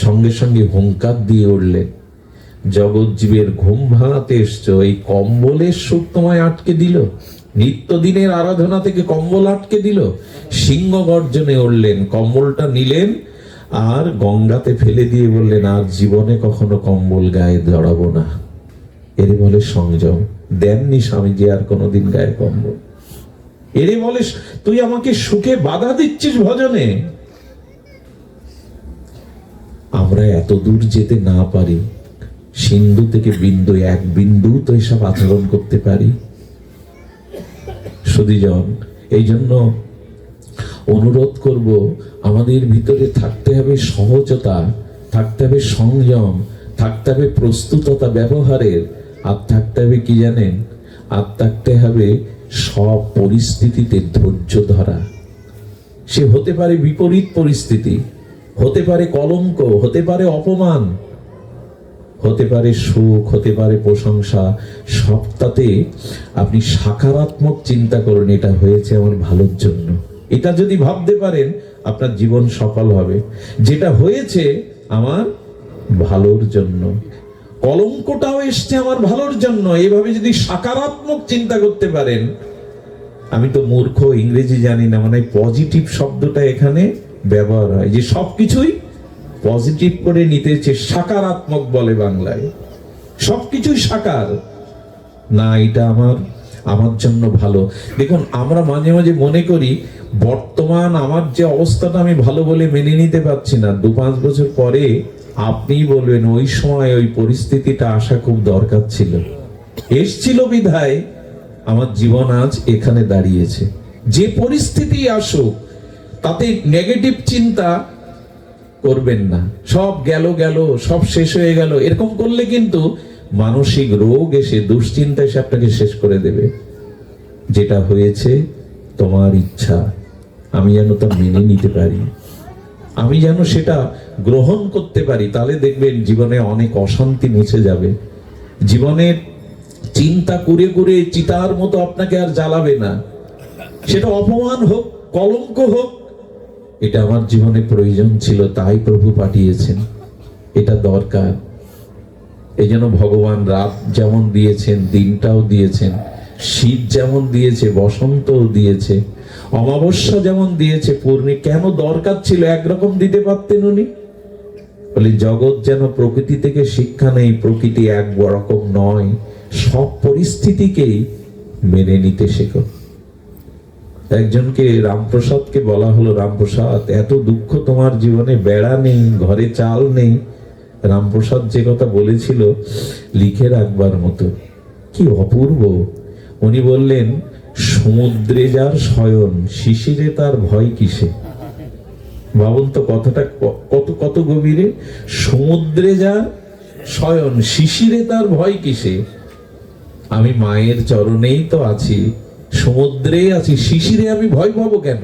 সঙ্গে সঙ্গে হুঙ্কার দিয়ে উঠলেন, জগৎ জীবের ঘুম ভাঙাতে এসছো, এই কম্বলের সুখ তোমায় আটকে দিল? নিত্যদিনের আরাধনা থেকে কম্বল আটকে দিল? সিংহ গর্জনে উঠলেন, কম্বলটা নিলেন আর গঙ্গাতে ফেলে দিয়ে বললেন, আর জীবনে কখনো কম্বল গায়ে জড়াবো না। এরে বলে সংযম। দেননি স্বামীজি আর কোনোদিন গায়ে কম্বল। এরে বলে তুই আমাকে সুখে বাধা দিচ্ছিস ভজনে। আমরা এত দূর যেতে না পারি, সিন্ধু থেকে বিন্দু, এক বিন্দু তো এসব আচরণ করতে পারি। সুধীজন, এই জন্য অনুরোধ করব, আমাদের ভিতরে থাকতে হবে সহজতা, থাকতে হবে সংযম, থাকতে হবে প্রস্তুততা ব্যবহারের, আর থাকতে হবে কি জানেন, আর থাকতে হবে সব পরিস্থিতিতে ধৈর্য ধরা। সে হতে পারে বিপরীত পরিস্থিতি, হতে পারে কলঙ্ক, হতে পারে অপমান, হতে পারে সুখ, হতে পারে প্রশংসা, সবটাতে আপনি সকারাত্মক চিন্তা করুন, এটা হয়েছে আমার ভালোর জন্য। এটা যদি ভাবতে পারেন, আপনার জীবন সফল হবে। যেটা হয়েছে আমার ভালোর জন্য, কলঙ্কটাও এসছে আমার ভালোর জন্য, এভাবে যদি সকারাত্মক চিন্তা করতে পারেন। আমি তো মূর্খ, ইংরেজি জানি না, মানে পজিটিভ শব্দটা এখানে ব্যবহার হয়, যে সবকিছুই পজিটিভ করে নিতেছে, সকারাত্মক বলে বাংলায়। সবকিছুই সাকার না, এটা আমার জন্য ভালো। দেখুন, আমরা মাঝে মাঝে মনে করি বর্তমান আমার যে অবস্থাটা আমি ভালো বলে মেনে নিতে পারছি না, 2-5 বছর পরে আপনিই বলবেন ওই সময় ওই পরিস্থিতিটা আসা খুব দরকার ছিল, এসছিল বিধায় আমার জীবন আজ এখানে দাঁড়িয়েছে। যে পরিস্থিতি আসুক তাতে নেগেটিভ চিন্তা করবেন না, সব গেল গেল, সব শেষ হয়ে গেল, এরকম করলে কিন্তু মানসিক রোগ এসে, দুশ্চিন্তা এসে আপনাকে শেষ করে দেবে। যেটা হয়েছে তোমার ইচ্ছা, আমি যেন তা মেনে নিতে পারি, আমি যেন সেটা গ্রহণ করতে পারি, তাহলে দেখবেন জীবনে অনেক অশান্তি মুছে যাবে। জীবনের চিন্তা করে করে চিতার মতো আপনাকে আর জ্বালাবে না। সেটা অপমান হোক, কলঙ্ক হোক, এটা আমার জীবনে প্রয়োজন ছিল, তাই প্রভু পাঠিয়েছেন, এটা দরকার। এই জন্য ভগবান রাত যেমন দিয়েছেন, দিনটাও দিয়েছেন, শীত যেমন দিয়েছে, বসন্তও দিয়েছে, অমাবস্যা যেমন দিয়েছে, পূর্ণিমা। কেন দরকার ছিল? একরকম দিতে পারতেন উনি। বলে জগৎ যেন প্রকৃতি থেকে শিক্ষা নেই, প্রকৃতি এক রকম নয়, সব পরিস্থিতিকেই মেনে নিতে শেখো। একজনকে, রামপ্রসাদকে বলা হলো, রামপ্রসাদ, এত দুঃখ তোমার জীবনে, বেড়া নেই, ঘরে চাল নেই। রামপ্রসাদ যে কথা বলেছিল লিখে রাখবার মতো, কি অপূর্ব। উনি বললেন, সমুদ্রে যার শয়ন, শিশিরে তার ভয় কিসে। ভাবুন তো কথাটা কত কত গভীরে। সমুদ্রে যার শয়ন, শিশিরে তার ভয় কিসে। আমি মায়ের চরণেই তো আছি, সমুদ্রে আছি, শিশিরে আমি ভয় পাবো কেন?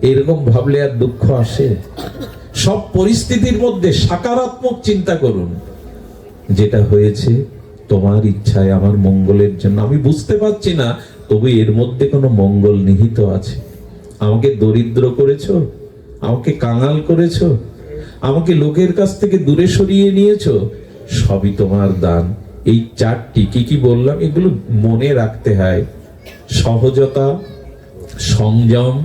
এরকম ভাবলে আর দুঃখ আসে? সব পরিস্থিতির মধ্যে সকারাত্মক চিন্তা করুন, যেটা হয়েছে তোমার ইচ্ছায় আমার মঙ্গলের জন্য। আমি বুঝতে পারছি না, তবু এর মধ্যে কোনো মঙ্গল নিহিত আছে। আমাকে দরিদ্র করেছো, আমাকে কাঙাল করেছো, আমাকে লোকের কাছ থেকে দূরে সরিয়ে নিয়েছো, সবই তোমার দান। এই 4টি কি কি বললাম, এগুলো মনে রাখতে হয়। সহজতা, সংযম,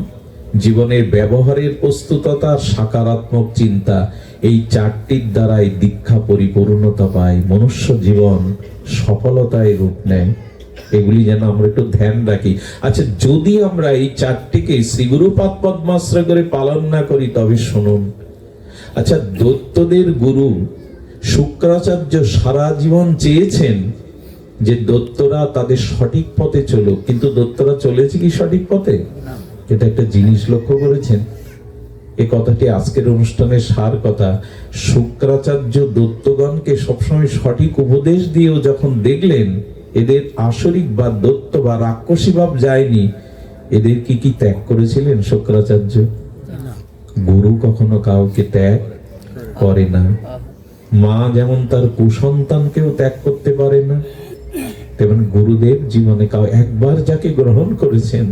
জীবনের ব্যবহারের প্রস্তুততা, সকারাত্মক চিন্তা, এই 4টির দ্বারাই দীক্ষা পরিপূর্ণতা পায়, মনুষ্য জীবন সফলতায় রূপ নেয়। এগুলি যেন আমরা একটু ধ্যান রাখি। আচ্ছা, যদি আমরা এই 4টিকে শ্রীগুরু পাদ পদ্মাশ্রয় করে পালন না করি, তবে শুনুন, আচ্ছা, দৈত্যদের গুরু শুক্রাচার্য সারা জীবন চেয়েছেন যে দৈত্যরা তাদের সঠিক পথে চলুক, কিন্তু দৈত্যরা চলেছে কি সঠিক পথে? এটা একটা জিনিস লক্ষ্য করেছেন, এই কথাটি আজকের অনুষ্ঠানের সার কথা। শুক্রাচার্য দৈত্যগণকে সবসময় সঠিক উপদেশ দিয়েও যখন দেখলেন এদের আসরিক বা দৈত্য বা রাক্ষসী ভাব যায়নি, এদের কি ত্যাগ করেছিলেন শুক্রাচার্য? গুরু কখনো কাউকে ত্যাগ করে না। মা যেমন তার কুসন্তানকেও ত্যাগ করতে পারে না, তেমন গুরুদেব জীবনে একবার যাকে গ্রহণ করেছেন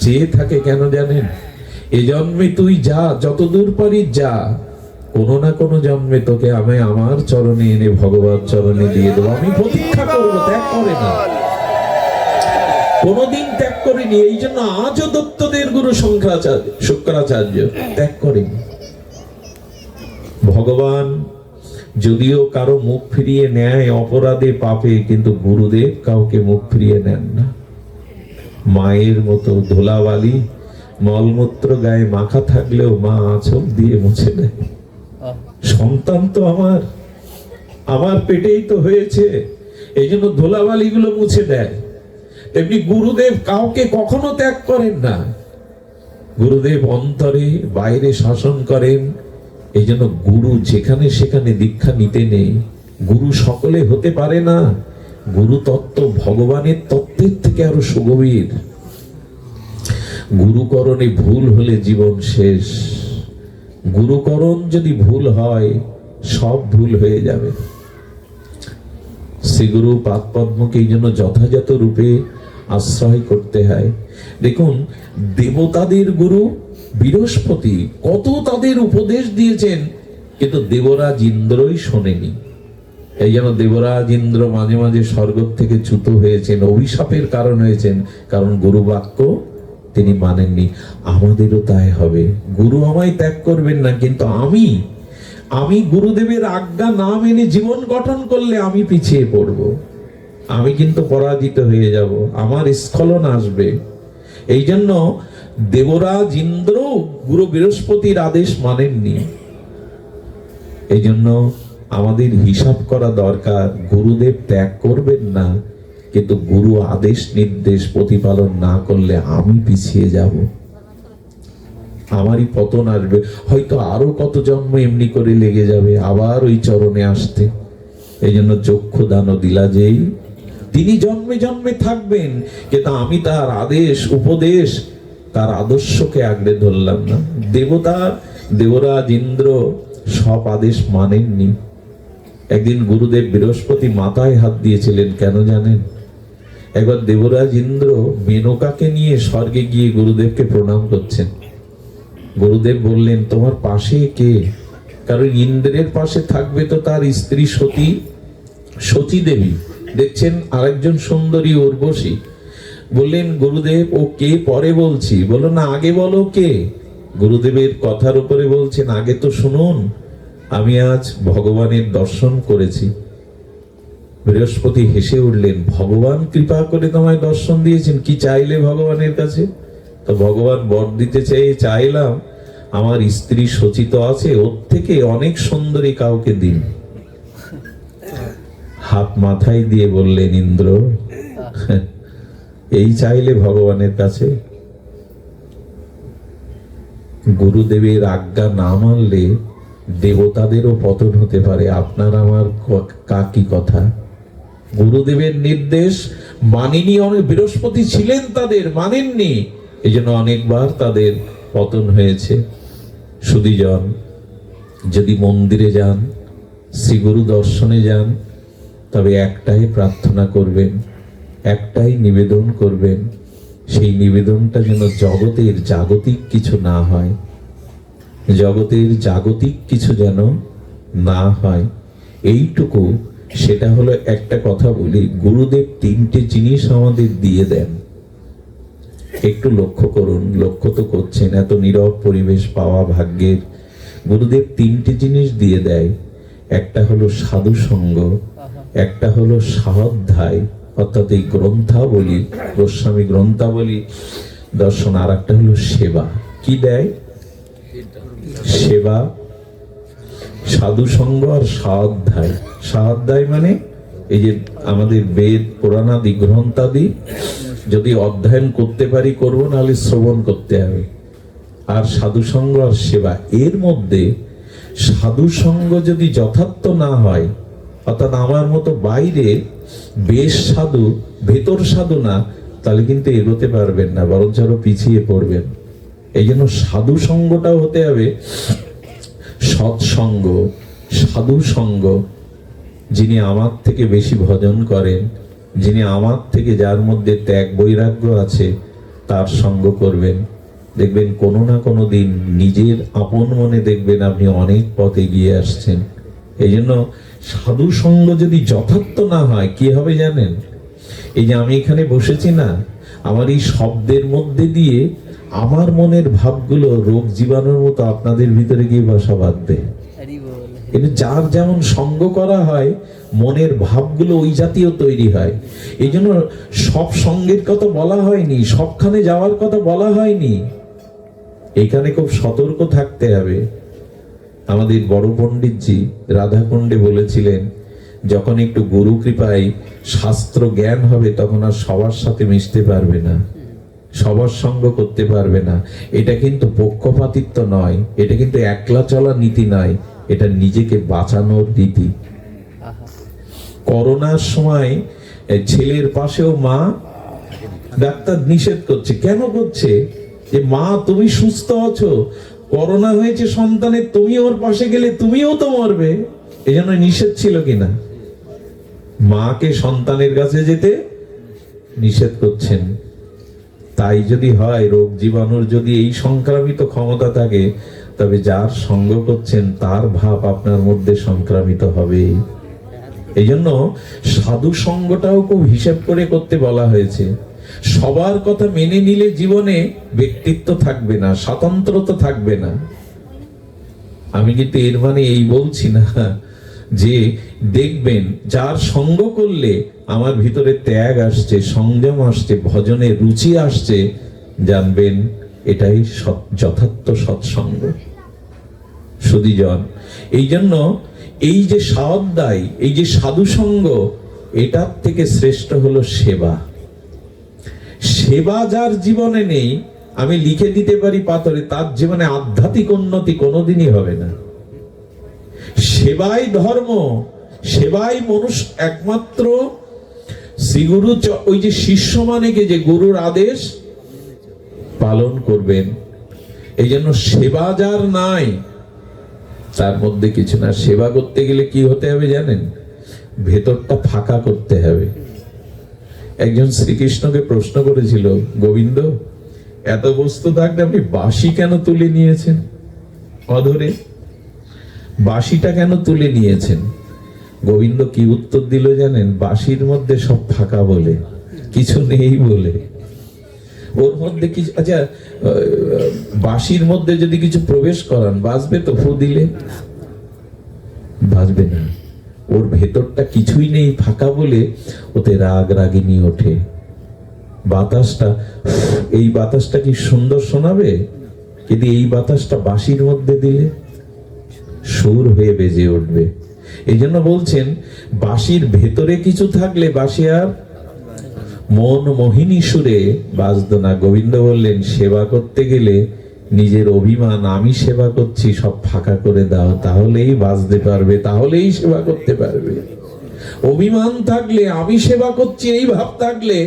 চেয়ে থাকে কেন জানেন? এ জন্মে তুই যা, যতদূর পারিস যা, কোনো না কোনো জন্মে তোকে আমি আমার চরণে এনে ভগবান চরণে দিয়ে দেবো। আমি প্রতীক্ষা করবো, ত্যাগ করে না, কোনদিন ত্যাগ করেনি। এই জন্য আজও দত্তদের গুরু শুক্রাচার্য ত্যাগ করেনি। ভগবান যদিও কারো মুখ ফিরিয়ে নেয় অপরাধে পাপে, কিন্তু গুরুদেব কাউকে মুখ ফিরিয়ে নেন না। মায়ের মতো ধুলাবালি মলমূত্র গায়ে মাখা থাকলেও মা আঁচল দিয়ে মুছে দেয়। সন্তান তো আমার পেটেই তো হয়েছে, এই জন্য ধুলাবালি গুলো মুছে দেয়। তেমনি গুরুদেব কাউকে কখনো ত্যাগ করেন না। গুরুদেব অন্তরে বাইরে শাসন করেন। এই জন্য গুরু যেখানে সেখানে দীক্ষা নিতে নেই। গুরু সকলে হতে পারে না। গুরু তত্ত্ব ভগবানের তত্ত্বের থেকে আরো সুগভীর। গুরুকরণে ভুল হলে জীবন শেষ। গুরুকরণ যদি ভুল হয় সব ভুল হয়ে যাবে। শ্রীগুরু পাদপদ্মকে এই জন্য যথাযথ রূপে আশ্রয় করতে হয়। দেখুন, দেবতাদের গুরু বৃহস্পতি কত তাদের উপদেশ দিয়েছেন, কিন্তু দেবরাজ ইন্দ্রই শোনেনি। এই জন্য দেবরাজ ইন্দ্র মাঝে মাঝে স্বর্গ থেকে চ্যুত হয়েছেন, অভিশাপের কারণ হয়েছেন, কারণ গুরু বাক্য তিনি মানেননি। আমাদেরও তাই হবে। গুরু আমায় ত্যাগ করবেন না, কিন্তু আমি গুরুদেবের আজ্ঞা না মেনে জীবন গঠন করলে আমি পিছিয়ে পড়ব, আমি কিন্তু পরাজিত হয়ে যাব, আমার স্খলন আসবে। এই জন্য দেবরাজ ইন্দ্র গুরু বৃহস্পতির আদেশ মানেননি। এই জন্য আমাদের হিসাব করা দরকার। গুরুদেব ত্যাগ করবেন না, কিন্তু গুরু আদেশ নির্দেশ প্রতিপালন না করলে আমি পিছিয়ে যাব, আমারই পতন আসবে। হয়তো আরো কত জন্ম এমনি করে লেগে যাবে আবার ওই চরণে আসতে। এই জন্য চক্ষু দান দিলা যেই, তিনি জন্মে জন্মে থাকবেন, কিন্তু আমি তার আদেশ উপদেশ তার আদর্শকে আঁকড়ে ধরলাম না। দেবরাজ ইন্দ্র সব আদেশ মানেননি। একদিন গুরুদেব বৃহস্পতি মাথায় হাত দিয়েছিলেন, কেন জানেন? একবার দেবরাজ ইন্দ্র মেনকাকে নিয়ে স্বর্গে গিয়ে গুরুদেবকে প্রণাম করছেন। গুরুদেব বললেন, তোমার পাশে কে? কারণ ইন্দ্রের পাশে থাকবে তো তার স্ত্রী সতী দেবী। দেখছেন আরেকজন সুন্দরী উর্বশী। বললেন, গুরুদেব ও কে পরে বলছি। বলো না, আগে বলো কে। গুরুদেবের কথার উপরে বলছেন, আগে তো শুনুন, আমি আজ ভগবানের দর্শন করেছি। বৃহস্পতি হেসে উঠলেন, ভগবান কৃপা করে তোমায় দর্শন দিয়েছেন, কি চাইলে ভগবানের কাছে? তো ভগবান বর দিতে চাইলাম আমার স্ত্রী সচিত আছে, ওর থেকে অনেক সুন্দরী কাউকে দিন। হাত মাথায় দিয়ে বললেন ইন্দ্র, এই চাইলে ভগবানের কাছে? গুরুদেবের আজ্ঞা না মানলে দেবতাদেরও পতন হতে পারে। আপনার আমার কি কথা? গুরুদেবের নির্দেশ মানেনি। অনেক বৃহস্পতি ছিলেন তাদের, মানেননি, এই জন্য অনেকবার তাদের পতন হয়েছে। সুধীজন, যদি মন্দিরে যান, শ্রী গুরু দর্শনে যান, তবে একটাই প্রার্থনা করবেন, একটাই নিবেদন করবেন, সেই নিবেদনটা যেন জগতের জাগতিক কিছু না হয়, জগতের জাগতিক কিছু যেন না হয়, এইটুকু। সেটা হলো একটা কথা বলি, গুরুদেব তিনটে জিনিস আমাদের দিয়ে দেন। একটু লক্ষ্য করুন, লক্ষ্য তো করছেন, এত নীরব পরিবেশ পাওয়া ভাগ্যের। গুরুদেব তিনটে জিনিস দিয়ে দেয়। একটা হলো সাধু সঙ্গ, একটা হলো স্বাধ্যায় অর্থাৎ এই গ্রন্থাবলী, গোস্বামী গ্রন্থাবলী দর্শন, আর একটা হলো সেবা। কি দেয়? সেবা, সাধু সঙ্গ আর স্বাধ্যায়। স্বাধ্যায় মানে এই যে আমাদের বেদ পুরাণাদি গ্রন্থাদি যদি অধ্যয়ন করতে পারি করবো, নাহলে শ্রবণ করতে হবে। আর সাধুসঙ্গ আর সেবা, এর মধ্যে সাধুসঙ্গ যদি যথার্থ না হয়, অর্থাৎ আমার মতো বাইরে বেশ সাধু ভেতর সাধু না, তাহলে কিন্তু এগোতে পারবেন না, বরঞ্চ আরো পিছিয়ে পড়বেন। এই জন্য সাধু সঙ্গটাও হতে হবে সৎসঙ্গ, সাধু সঙ্গ। যিনি আমার থেকে বেশি ভজন করেন, যিনি আমার থেকে, যার মধ্যে ত্যাগ বৈরাগ্য আছে, তার সঙ্গ করবেন। দেখবেন কোনো না কোনো দিন নিজের আপন মনে দেখবেন আপনি অনেক পথ এগিয়ে আসছেন। এই জন্য সাধু সঙ্গ যদি যথার্থ না হয়, কি হবে জানেন? এই যে আমি এখানে বসেছি না, আমার এই শব্দের মধ্যে দিয়ে আমার মনের ভাবগুলো রোগ জীবাণুর মতো আপনাদের ভিতরে গিয়ে বাসা বাঁধবে। কিন্তু যার যেমন সঙ্গ করা হয়, মনের ভাবগুলো ওই জাতীয় তৈরি হয়। এই জন্য সব সঙ্গের কথা বলা হয়নি, সবখানে যাওয়ার কথা বলা হয়নি। এখানে খুব সতর্ক থাকতে হবে। আমাদের বড় পণ্ডিতজি রাধাকুণ্ডে বলেছিলেন, যখন একটু গুরু কৃপায় শাস্ত্র জ্ঞান হবে, তখন আর সবার সাথে মিশতে পারবে না, সবার সঙ্গ করতে পারবে না। এটা কিন্তু পক্ষপাতিত্ব নয়, এটা কিন্তু একলা চলা নীতি নয়, এটা নিজেকে বাঁচানোর নীতি। করোনার সময় ছেলের পাশেও মা, ডাক্তার নিষেধ করছে। কেন করছে? যে মা, তুমি সুস্থ আছো, করোনা হয়েছে সন্তানের, তুমি ওর পাশে গেলে তুমিও তো মরবে। এই জন্য নিষেধ ছিল কিনা? মাকে সন্তানের কাছে যেতে নিষেধ করছেন। তাই যদি হয়, রোগ জীবাণুর যদি এই সংক্রামিত ক্ষমতা থাকে, তবে যার সঙ্গ করছেন তার ভাব আপনার মধ্যে সংক্রামিত হবে। এই জন্য সাধু সঙ্গটাও খুব হিসেব করে করতে বলা হয়েছে। সবার কথা মেনে নিলে জীবনে ব্যক্তিত্ব থাকবে না, স্বাতন্ত্রতা থাকবে না। আমি কিন্তু এর মানে এই বলছি না যে দেখবেন যার সঙ্গ করলে আমার ভিতরে ত্যাগ আসছে, সংযম আসছে, ভজনে রুচি আসছে, জানবেন এটাই যথার্থ সৎসঙ্গ। সুধীজন, এই জন্য এই যে সাধ্যায়, এই যে সাধু সঙ্গ, এটার থেকে শ্রেষ্ঠ হলো সেবা। সেবা যার জীবনে নেই, আমি লিখে দিতে পারি পাথরে, তার জীবনে আধ্যাত্মিক উন্নতি কোনোদিনই হবে না। সেবাই ধর্ম, সেবাই মনুষ্য। একমাত্র শ্রীগুরু, ওই যে শিষ্য মানে কি, যে গুরুর আদেশ পালন করবেন। এই জন্য সেবা যার নাই, তার মধ্যে কিছু না। সেবা করতে গেলে কি হতে হবে জানেন? ভেতরটা ফাঁকা করতে হবে। একজন শ্রীকৃষ্ণকে প্রশ্ন করেছিল, গোবিন্দ, এত বস্তু থাকতে আপনি বাঁশি কেন তুলে নিয়েছেন অধরে? বাঁশিটা কেন তুলে নিয়েছেন? গোবিন্দ কি উত্তর দিল জানেন? বাঁশির মধ্যে সব ফাঁকা বলে, কিছু নেই বলে। ওর মধ্যে কিছু, আচ্ছা বাঁশির মধ্যে যদি কিছু প্রবেশ করান, বাজবে তো? ফু দিলে বাজবে না। ওর ভেতরটা কিছুই নেই, ফাঁকা বলে ওতে রাগ রাগিনী ওঠে। বাতাসটা, এই বাতাসটা কি সুন্দর শোনাবে? কিন্তু এই বাতাসটা বাঁশির মধ্যে দিলে সুর হয়ে বেজে উঠবে। এই জন্য বলছেন, বাঁশির ভেতরে কিছু থাকলে বাঁশি আর মন মোহিনী সুরে বাজতো না। গোবিন্দ বললেন, সেবা করতে গেলে নিজের অভিমান, আমি সেবা করছি, সব ফাঁকা করে দাও, তাহলেই বাজতে পারবে, তাহলেই সেবা করতে পারবে। অভিমান থাকলে, আমি সেবা করছি এই ভাব থাকলে,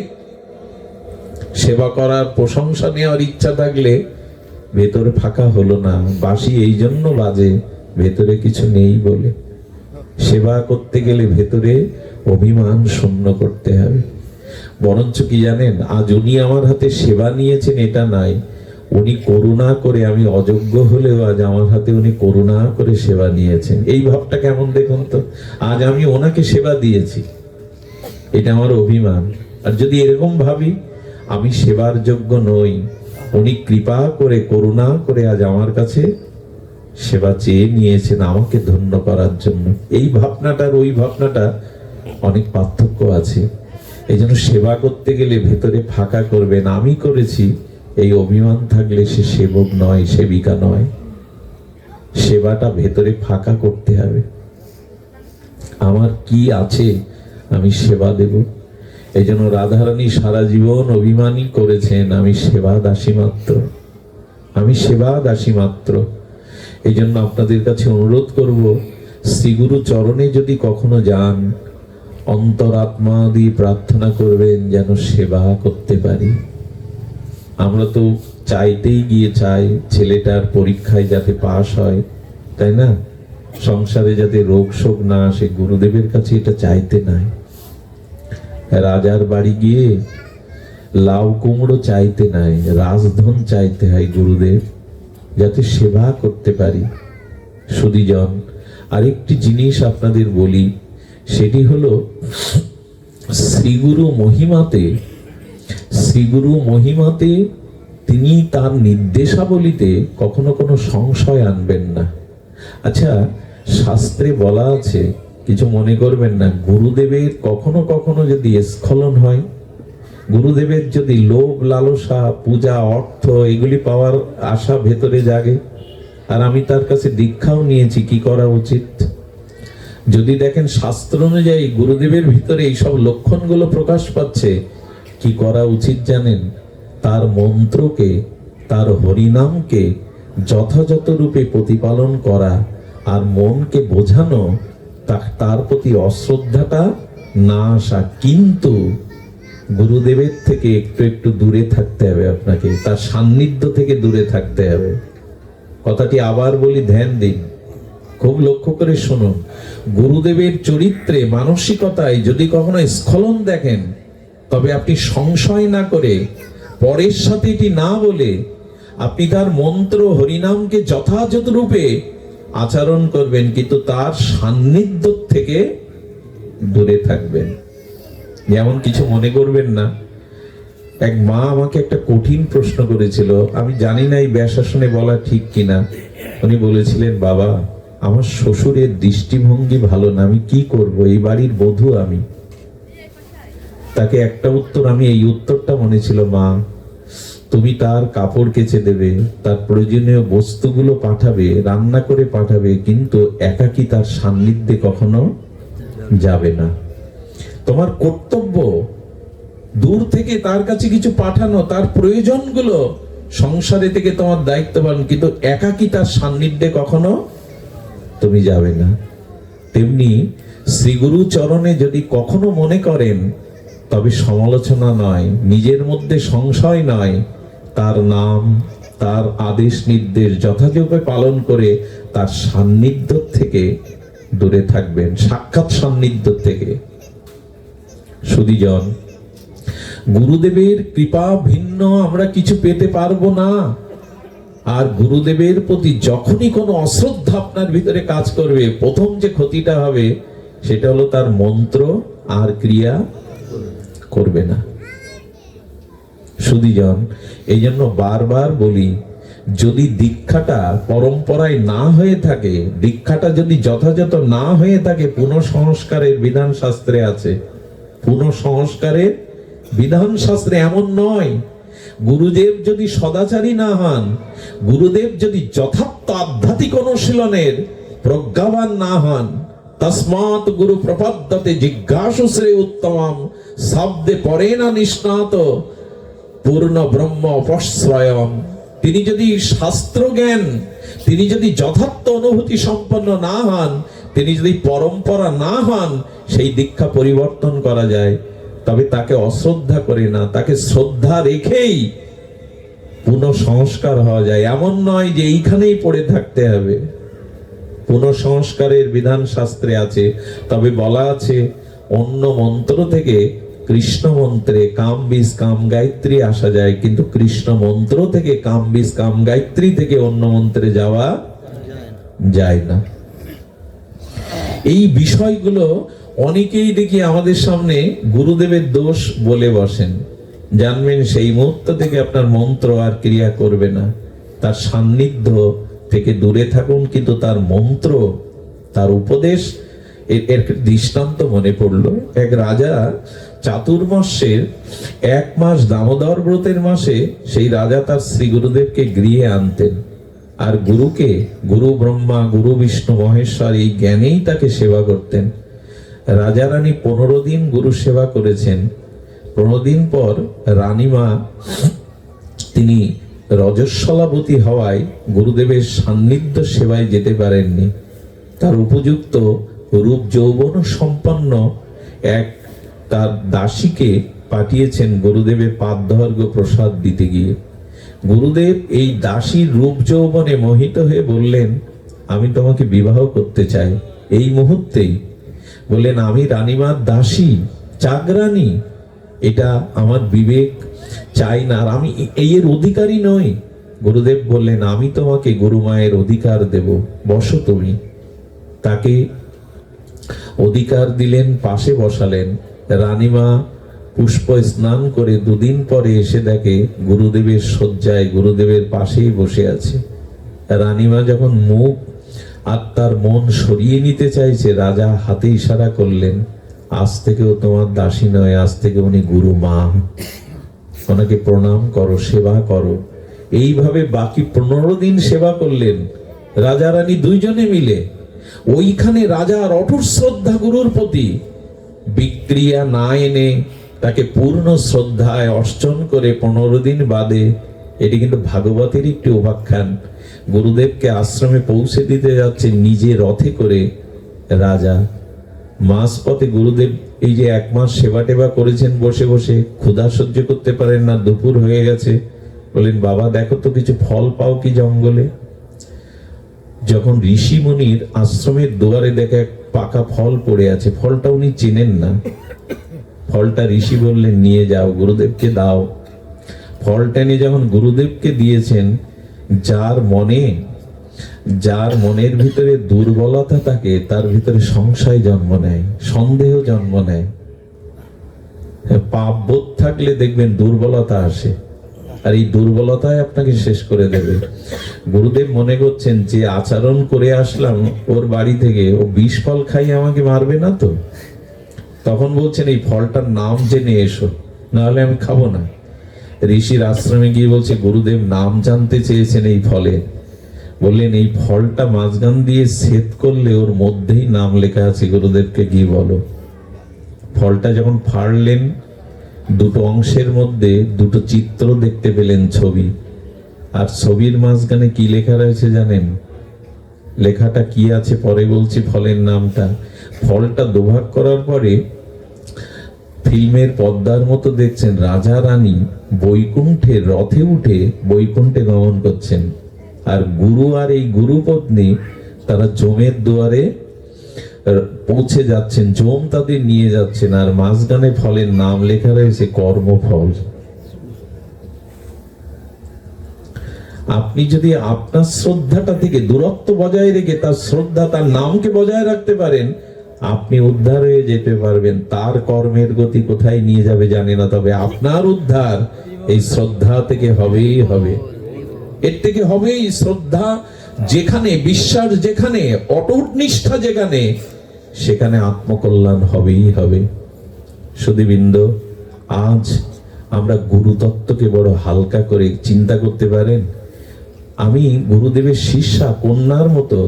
সেবা করার প্রশংসা নেওয়ার ইচ্ছা থাকলে, ভেতরে ফাঁকা হলো না। বাঁশি এই জন্য বাজে, ভেতরে কিছু নেই বলে। সেবা করতে গেলে ভেতরে অভিমান শূন্য করতে হবে। বরঞ্চ কি জানেন, আজ উনি আমার হাতে সেবা নিয়েছেন এটা নাই, উনি করুণা করে, আমি অযোগ্য হলেও আজ আমার হাতে উনি করুণা করে সেবা নিয়েছেন। এই ভাবটা কেমন দেখুন তো। আজ আমি ওনাকে সেবা দিয়েছি, এটা আমার অভিমান। আর যদি এরকম ভাবি আমি সেবার যোগ্য নই, উনি কৃপা করে, করুণা করে আজ আমার কাছে সেবা চেয়ে নিয়েছেন আমাকে ধন্য করার জন্য, এই ভাবনাটার ওই ভাবনাটা অনেক পার্থক্য আছে। এই জন্য সেবা করতে গেলে ভেতরে ফাঁকা করবেন। আমি করেছি এই অভিমান থাকলে সে সেবক নয়, সেবিকা নয়। সেবাটা ভেতরে ফাঁকা করতে হবে। আমার কি আছে আমি সেবা দেব। এই জন্য রাধারানী সারা জীবন অভিমানই করেছেন, আমি সেবা দাসী মাত্র। আমি সেবা দাসী মাত্র। এই জন্য আপনাদের কাছে অনুরোধ করব, শ্রীগুরু চরণে যদি কখনো যান, অন্তরাত্মা দিয়ে প্রার্থনা করবেন যেন সেবা করতে পারি। আমরা তো চাইতেই গিয়ে চাই ছেলেটার পরীক্ষায় যাতে পাশ হয়, তাই না? সংসারে যাতে রোগ শোক না আসে, গুরুদেবের কাছে এটা চাইতে নাই। রাজার বাড়ি গিয়ে লাউ কুমড়ো চাইতে নাই, রাজধন চাইতে হয় গুরুদেব, যাতে সেবা করতে পারি। সুধীজন, আরেকটি জিনিস আপনাদের বলি, সেটি হলো শ্রীগুরু মহিমাতে তিনি তার নির্দেশাবলীতে কখনো কোনো সংশয় আনবেন না। আচ্ছা, শাস্ত্রে বলা আছে, কিছু মনে করবেন না, গুরুদেবের কখনো কখনো যদি স্খলন হয়, গুরুদেবের যদি লোভ লালসা, পূজা, অর্থ এগুলি পাওয়ার আশা ভেতরে জাগে, আর আমি তার কাছে দীক্ষাও নিয়েছি, কি করা উচিত? যদি দেখেন শাস্ত্র অনুযায়ী গুরুদেবের ভিতরে এইসব লক্ষণগুলো প্রকাশ পাচ্ছে, কি করা উচিত জানেন? তার মন্ত্রকে, তার হরিনামকে যথাযথ রূপে প্রতিপালন করা, আর মনকে বোঝানো তার প্রতি অশ্রদ্ধাটা না আসা। কিন্তু গুরুদেবের থেকে একটু একটু দূরে থাকতে হবে আপনাকে, তার সান্নিধ্য থেকে দূরে থাকতে হবে। কথাটি আবার বলি, ধ্যান দিন, খুব লক্ষ্য করে শুনুন। গুরুদেবের চরিত্রে, মানসিকতায় যদি কখনো স্খলন দেখেন, তবে আপনি সংশয় না করে, পরের সাথে এটি না বলে, আপনি তার মন্ত্র হরিনামকে যথাযথ রূপে আচরণ করবেন, কিন্তু তার সান্নিধ্য থেকে দূরে থাকবেন। যেমন, কিছু মনে করবেন না, এক মা আমাকে একটা কঠিন প্রশ্ন করেছিল, আমি জানি না এই ব্যাসাসনে বলা ঠিক কিনা। উনি বলেছিলেন, বাবা, আমার শ্বশুরের দৃষ্টিভঙ্গি ভালো না, আমি কি করব, এই বাড়ির বধূ আমি। তাকে একটা উত্তর, আমি এই উত্তরটা মনে ছিল, মা, তুমি তার কাপড় কেচে দেবে, তার প্রয়োজনীয় বস্তুগুলো পাঠাবে, রান্না করে পাঠাবে, কিন্তু একাকী তার সান্নিধ্যে কখনো যাবে না। তোমার কর্তব্য দূর থেকে তার কাছে কিছু পাঠানো, তার প্রয়োজনগুলো সংসারে থেকে তোমার দায়িত্ব পালন, কিন্তু একাকী তার সান্নিধ্যে কখনো তুমি যাবে না। তেমনি শ্রীগুরু চরণে যদি কখনো মনে করেন, তবে সমালোচনা নয়, নিজের মধ্যে সংশয় নয়, তার নাম, তার আদেশ নির্দেশ যথাযথভাবে পালন করে তার সান্নিধ্য থেকে দূরে থাকবেন, সাক্ষাৎ সান্নিধ্য থেকে। সুধীজন, গুরুদেবের কৃপা ভিন্ন আমরা কিছু পেতে পারবো না। আর গুরুদেবের প্রতি যখনই কোনো অশ্রদ্ধা আপনার ভিতরে কাজ করবে, প্রথম যে ক্ষতিটা হবে সেটা হলো তার মন্ত্র আর ক্রিয়া করবে না। সুধীজন, এই জন্য বারবার বলি, যদি দীক্ষাটা পরম্পরায় না হয়ে থাকে, দীক্ষাটা যদি যথাযথ না হয়ে থাকে, পুনঃসংস্কারের বিধান শাস্ত্রে আছে। পুনঃসংস্কারের বিধান শাস্ত্রে এমন নয়, গুরুদেব যদি সদাচারী না হন, গুরুদেব যদি যথার্থ আধ্যাত্মিক অনুশীলনের প্রজ্ঞাবান না হন, তস্মাৎ গুরু প্রপদ্যতে জিজ্ঞাসু শ্রেয় উত্তমম, শব্দে পরে না নিষ্ণাত পূর্ণ ব্রহ্ম অপশ্রয়ম। তিনি যদি শাস্ত্র জ্ঞান, তিনি যদি যথার্থ অনুভূতি সম্পন্ন না হন, তিনি যদি পরম্পরা না হন, সেই দীক্ষা পরিবর্তন করা যায়। তবে তাকে অশ্রদ্ধা করে না, তাকে শ্রদ্ধা রেখেই পুনঃসংস্কার হওয়া যায়। এমন নয় যে এইখানেই পড়ে থাকতে হবে। পুনঃসংস্কারের বিধান শাস্ত্রে আছে, তবে বলা আছে অন্য মন্ত্র থেকে কৃষ্ণ মন্ত্রে কাম বীজ কাম গায়ত্রী আসা যায়, কিন্তু কৃষ্ণ মন্ত্র থেকে কাম বীজ কাম গায়ত্রী থেকে অন্য মন্ত্রে যাওয়া যায় না। এই বিষয়গুলো অনেকেই দেখি আমাদের সামনে গুরুদেবের দোষ বলে বসেন। জানবেন, সেই মুহূর্ত থেকে আপনার মন্ত্র আর ক্রিয়া করবে না, তার সান্নিধ্য থেকে দূরে থাকুন, কিন্তু তার মন্ত্র, তার উপদেশ। এর দৃষ্টান্ত মনে পড়লো, এক রাজা চাতুর্মাসের 1 মাস দামোদর ব্রতের মাসে সেই রাজা তার শ্রী গুরুদেবকে গৃহে আনতেন, আর গুরুকে, গুরু ব্রহ্মা, গুরু বিষ্ণু মহেশ্বর, এই জ্ঞানেই তাকে সেবা করতেন। রাজা রানী 15 দিন গুরু সেবা করেছেন। 15 দিন পর রানীমা তিনি রজস্বলাবতী হওয়ায় গুরুদেবের সান্নিধ্য সেবায় যেতে পারেননি। তার উপযুক্ত রূপ যৌবন সম্পন্ন এক তার দাসীকে পাঠিয়েছেন গুরুদেবের পাদর্ঘ প্রসাদ দিতে গিয়ে। গুরুদেব এই দাসীর রূপ যৌবনে মোহিত হয়ে বললেন, আমি তোমাকে বিবাহ করতে চাই এই মুহূর্তেই। বললেন, আমি রানীমার দাসী, চাকরানী, এটা আমার বিবেক চাই না, আর আমি এর অধিকারী নই। গুরুদেব বললেন, আমি তোমাকে গুরুমায়ের অধিকার দেব, বসো তুমি। তাকে অধিকার দিলেন, পাশে বসালেন। রানীমা পুষ্প স্নান করে দুদিন পরে এসে দেখে গুরুদেবের শয্যায় গুরুদেবের পাশেই বসে আছে। রানীমা যখন মুখ আর তার মন সরিয়ে নিতে চাইছে, রাজা হাতে ইশারা করলেন, আজ থেকেও তোমার দাসী নয়, আজ থেকে উনি গুরু মা, ওনাকে প্রণাম করো, সেবা করো। এইভাবে বাকি 15 দিন সেবা করলেন রাজা রানী দুইজনে মিলে। ওইখানে রাজার অটুট শ্রদ্ধা গুরুর প্রতি, বিক্রিয়া না এনে তাকে পূর্ণ শ্রদ্ধায় অর্চন করে 15 দিন বাদে, এটি কিন্তু ভাগবতের একটি উপাখ্যান, গুরুদেবকে আশ্রমে পৌঁছে দিতে যাচ্ছে নিজে রথে করে রাজা। মাঝপথে গুরুদেব এই যে 1 মাস সেবা টেবা করেছেন বসে বসে, ক্ষুধা সহ্য করতে পারেন না, দুপুর হয়ে গেছে। বলেন, বাবা দেখো তো কিছু ফল পাও কি জঙ্গলে। যখন ঋষি মুনির আশ্রমের দুয়ারে দেখে এক পাকা ফল পড়ে আছে, ফলটা উনি চেনেন না। ফলটা ঋষি বললেন, নিয়ে যাও, গুরুদেবকে দাও। ফলটা নিয়ে যখন গুরুদেবকে দিয়েছেন, যার মনের ভিতরে দুর্বলতা থাকে তার ভিতরে সংশয় জন্ম নেয়, সন্দেহ জন্ম নেয়। পাপ বোধ থাকলে দেখবেন দুর্বলতা আসে, আর এই দুর্বলতায় আপনাকে শেষ করে দেবে। গুরুদেব মনে করছেন যে আচরণ করে আসলাম ওর বাড়ি থেকে, ও বিষ ফল খাই আমাকে মারবে না তো। তখন বলছেন, এই ফলটার নাম জেনে এসো, নাহলে আমি খাবো না। ঋষির আশ্রমে গিয়ে বলছে, গুরুদেব নাম জানতে চেয়েছেন এই ফলে। বললেন, এই ফলটা মাঝখান দিয়ে ছেদ করলে ওর মধ্যেই নাম লেখা আছে, গুরুদেবকে গিয়ে বলো। ফলটা যখন ফাড়লেন, দুটো অংশের মধ্যে দুটো চিত্র দেখতে পেলেন, ছবি। আর ছবির মাঝখানে কি লেখা রয়েছে জানেন? লেখাটা কি আছে পরে বলছি, ফলের নামটা। ফলটা দুভাগ করার পরে ফিল্মের পর্দার মতো দেখছেন রাজা রানী বৈকুণ্ঠের রথে উঠে বৈকুণ্ঠে গমন করছেন, আর গুরু আর এই গুরু পত্নী তারা জমের দুয়ারে পৌঁছে যাচ্ছেন, জম তাদের নিয়ে যাচ্ছেন, আর মাঝখানে ফলের নাম লেখা রয়েছে কর্মফল। আপনি যদি আপনার শ্রদ্ধাটা থেকে দূরত্ব বজায় রেখে তার শ্রদ্ধা, তার নামকে বজায় রাখতে পারেন, আপনি উদ্ধার হয়ে যেতে পারবেন। তার কর্মের গতি কোথায় নিয়ে যাবে জানি না, তবে আপনার উদ্ধার এই শ্রদ্ধা থেকে হবেই হবে। এর থেকে হবেই। শ্রদ্ধা যেখানে, বিশ্বাস যেখানে, অটুট নিষ্ঠা যেখানে, সেখানে আত্মকল্যাণ হবেই হবে। সুধীবৃন্দ, আজ আমরা গুরুতত্ত্বকে বড় হালকা করে চিন্তা করতে পারেন। আমি গুরুদেবের শিষ্যা, কন্যার মতো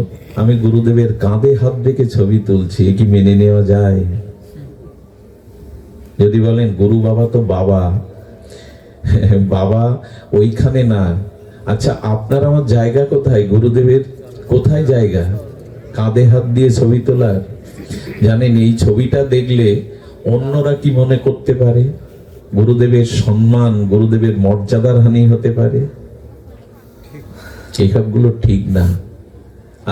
আমি গুরুদেবের কাঁধে হাত রেখে ছবি তুলছি, এ কি মেনে নেওয়া যায়? যদি বলেন গুরু বাবা তো বাবা, বাবা ওইখানে না। আচ্ছা, আপনার আমার জায়গা কোথায়? গুরুদেবের কোথায় জায়গা কাঁধে হাত দিয়ে ছবি তোলার? জানেন, এই ছবিটা দেখলে অন্যরা কি মনে করতে পারে? গুরুদেবের সম্মান, গুরুদেবের মর্যাদার হানি হতে পারে। এসবগুলো ঠিক না।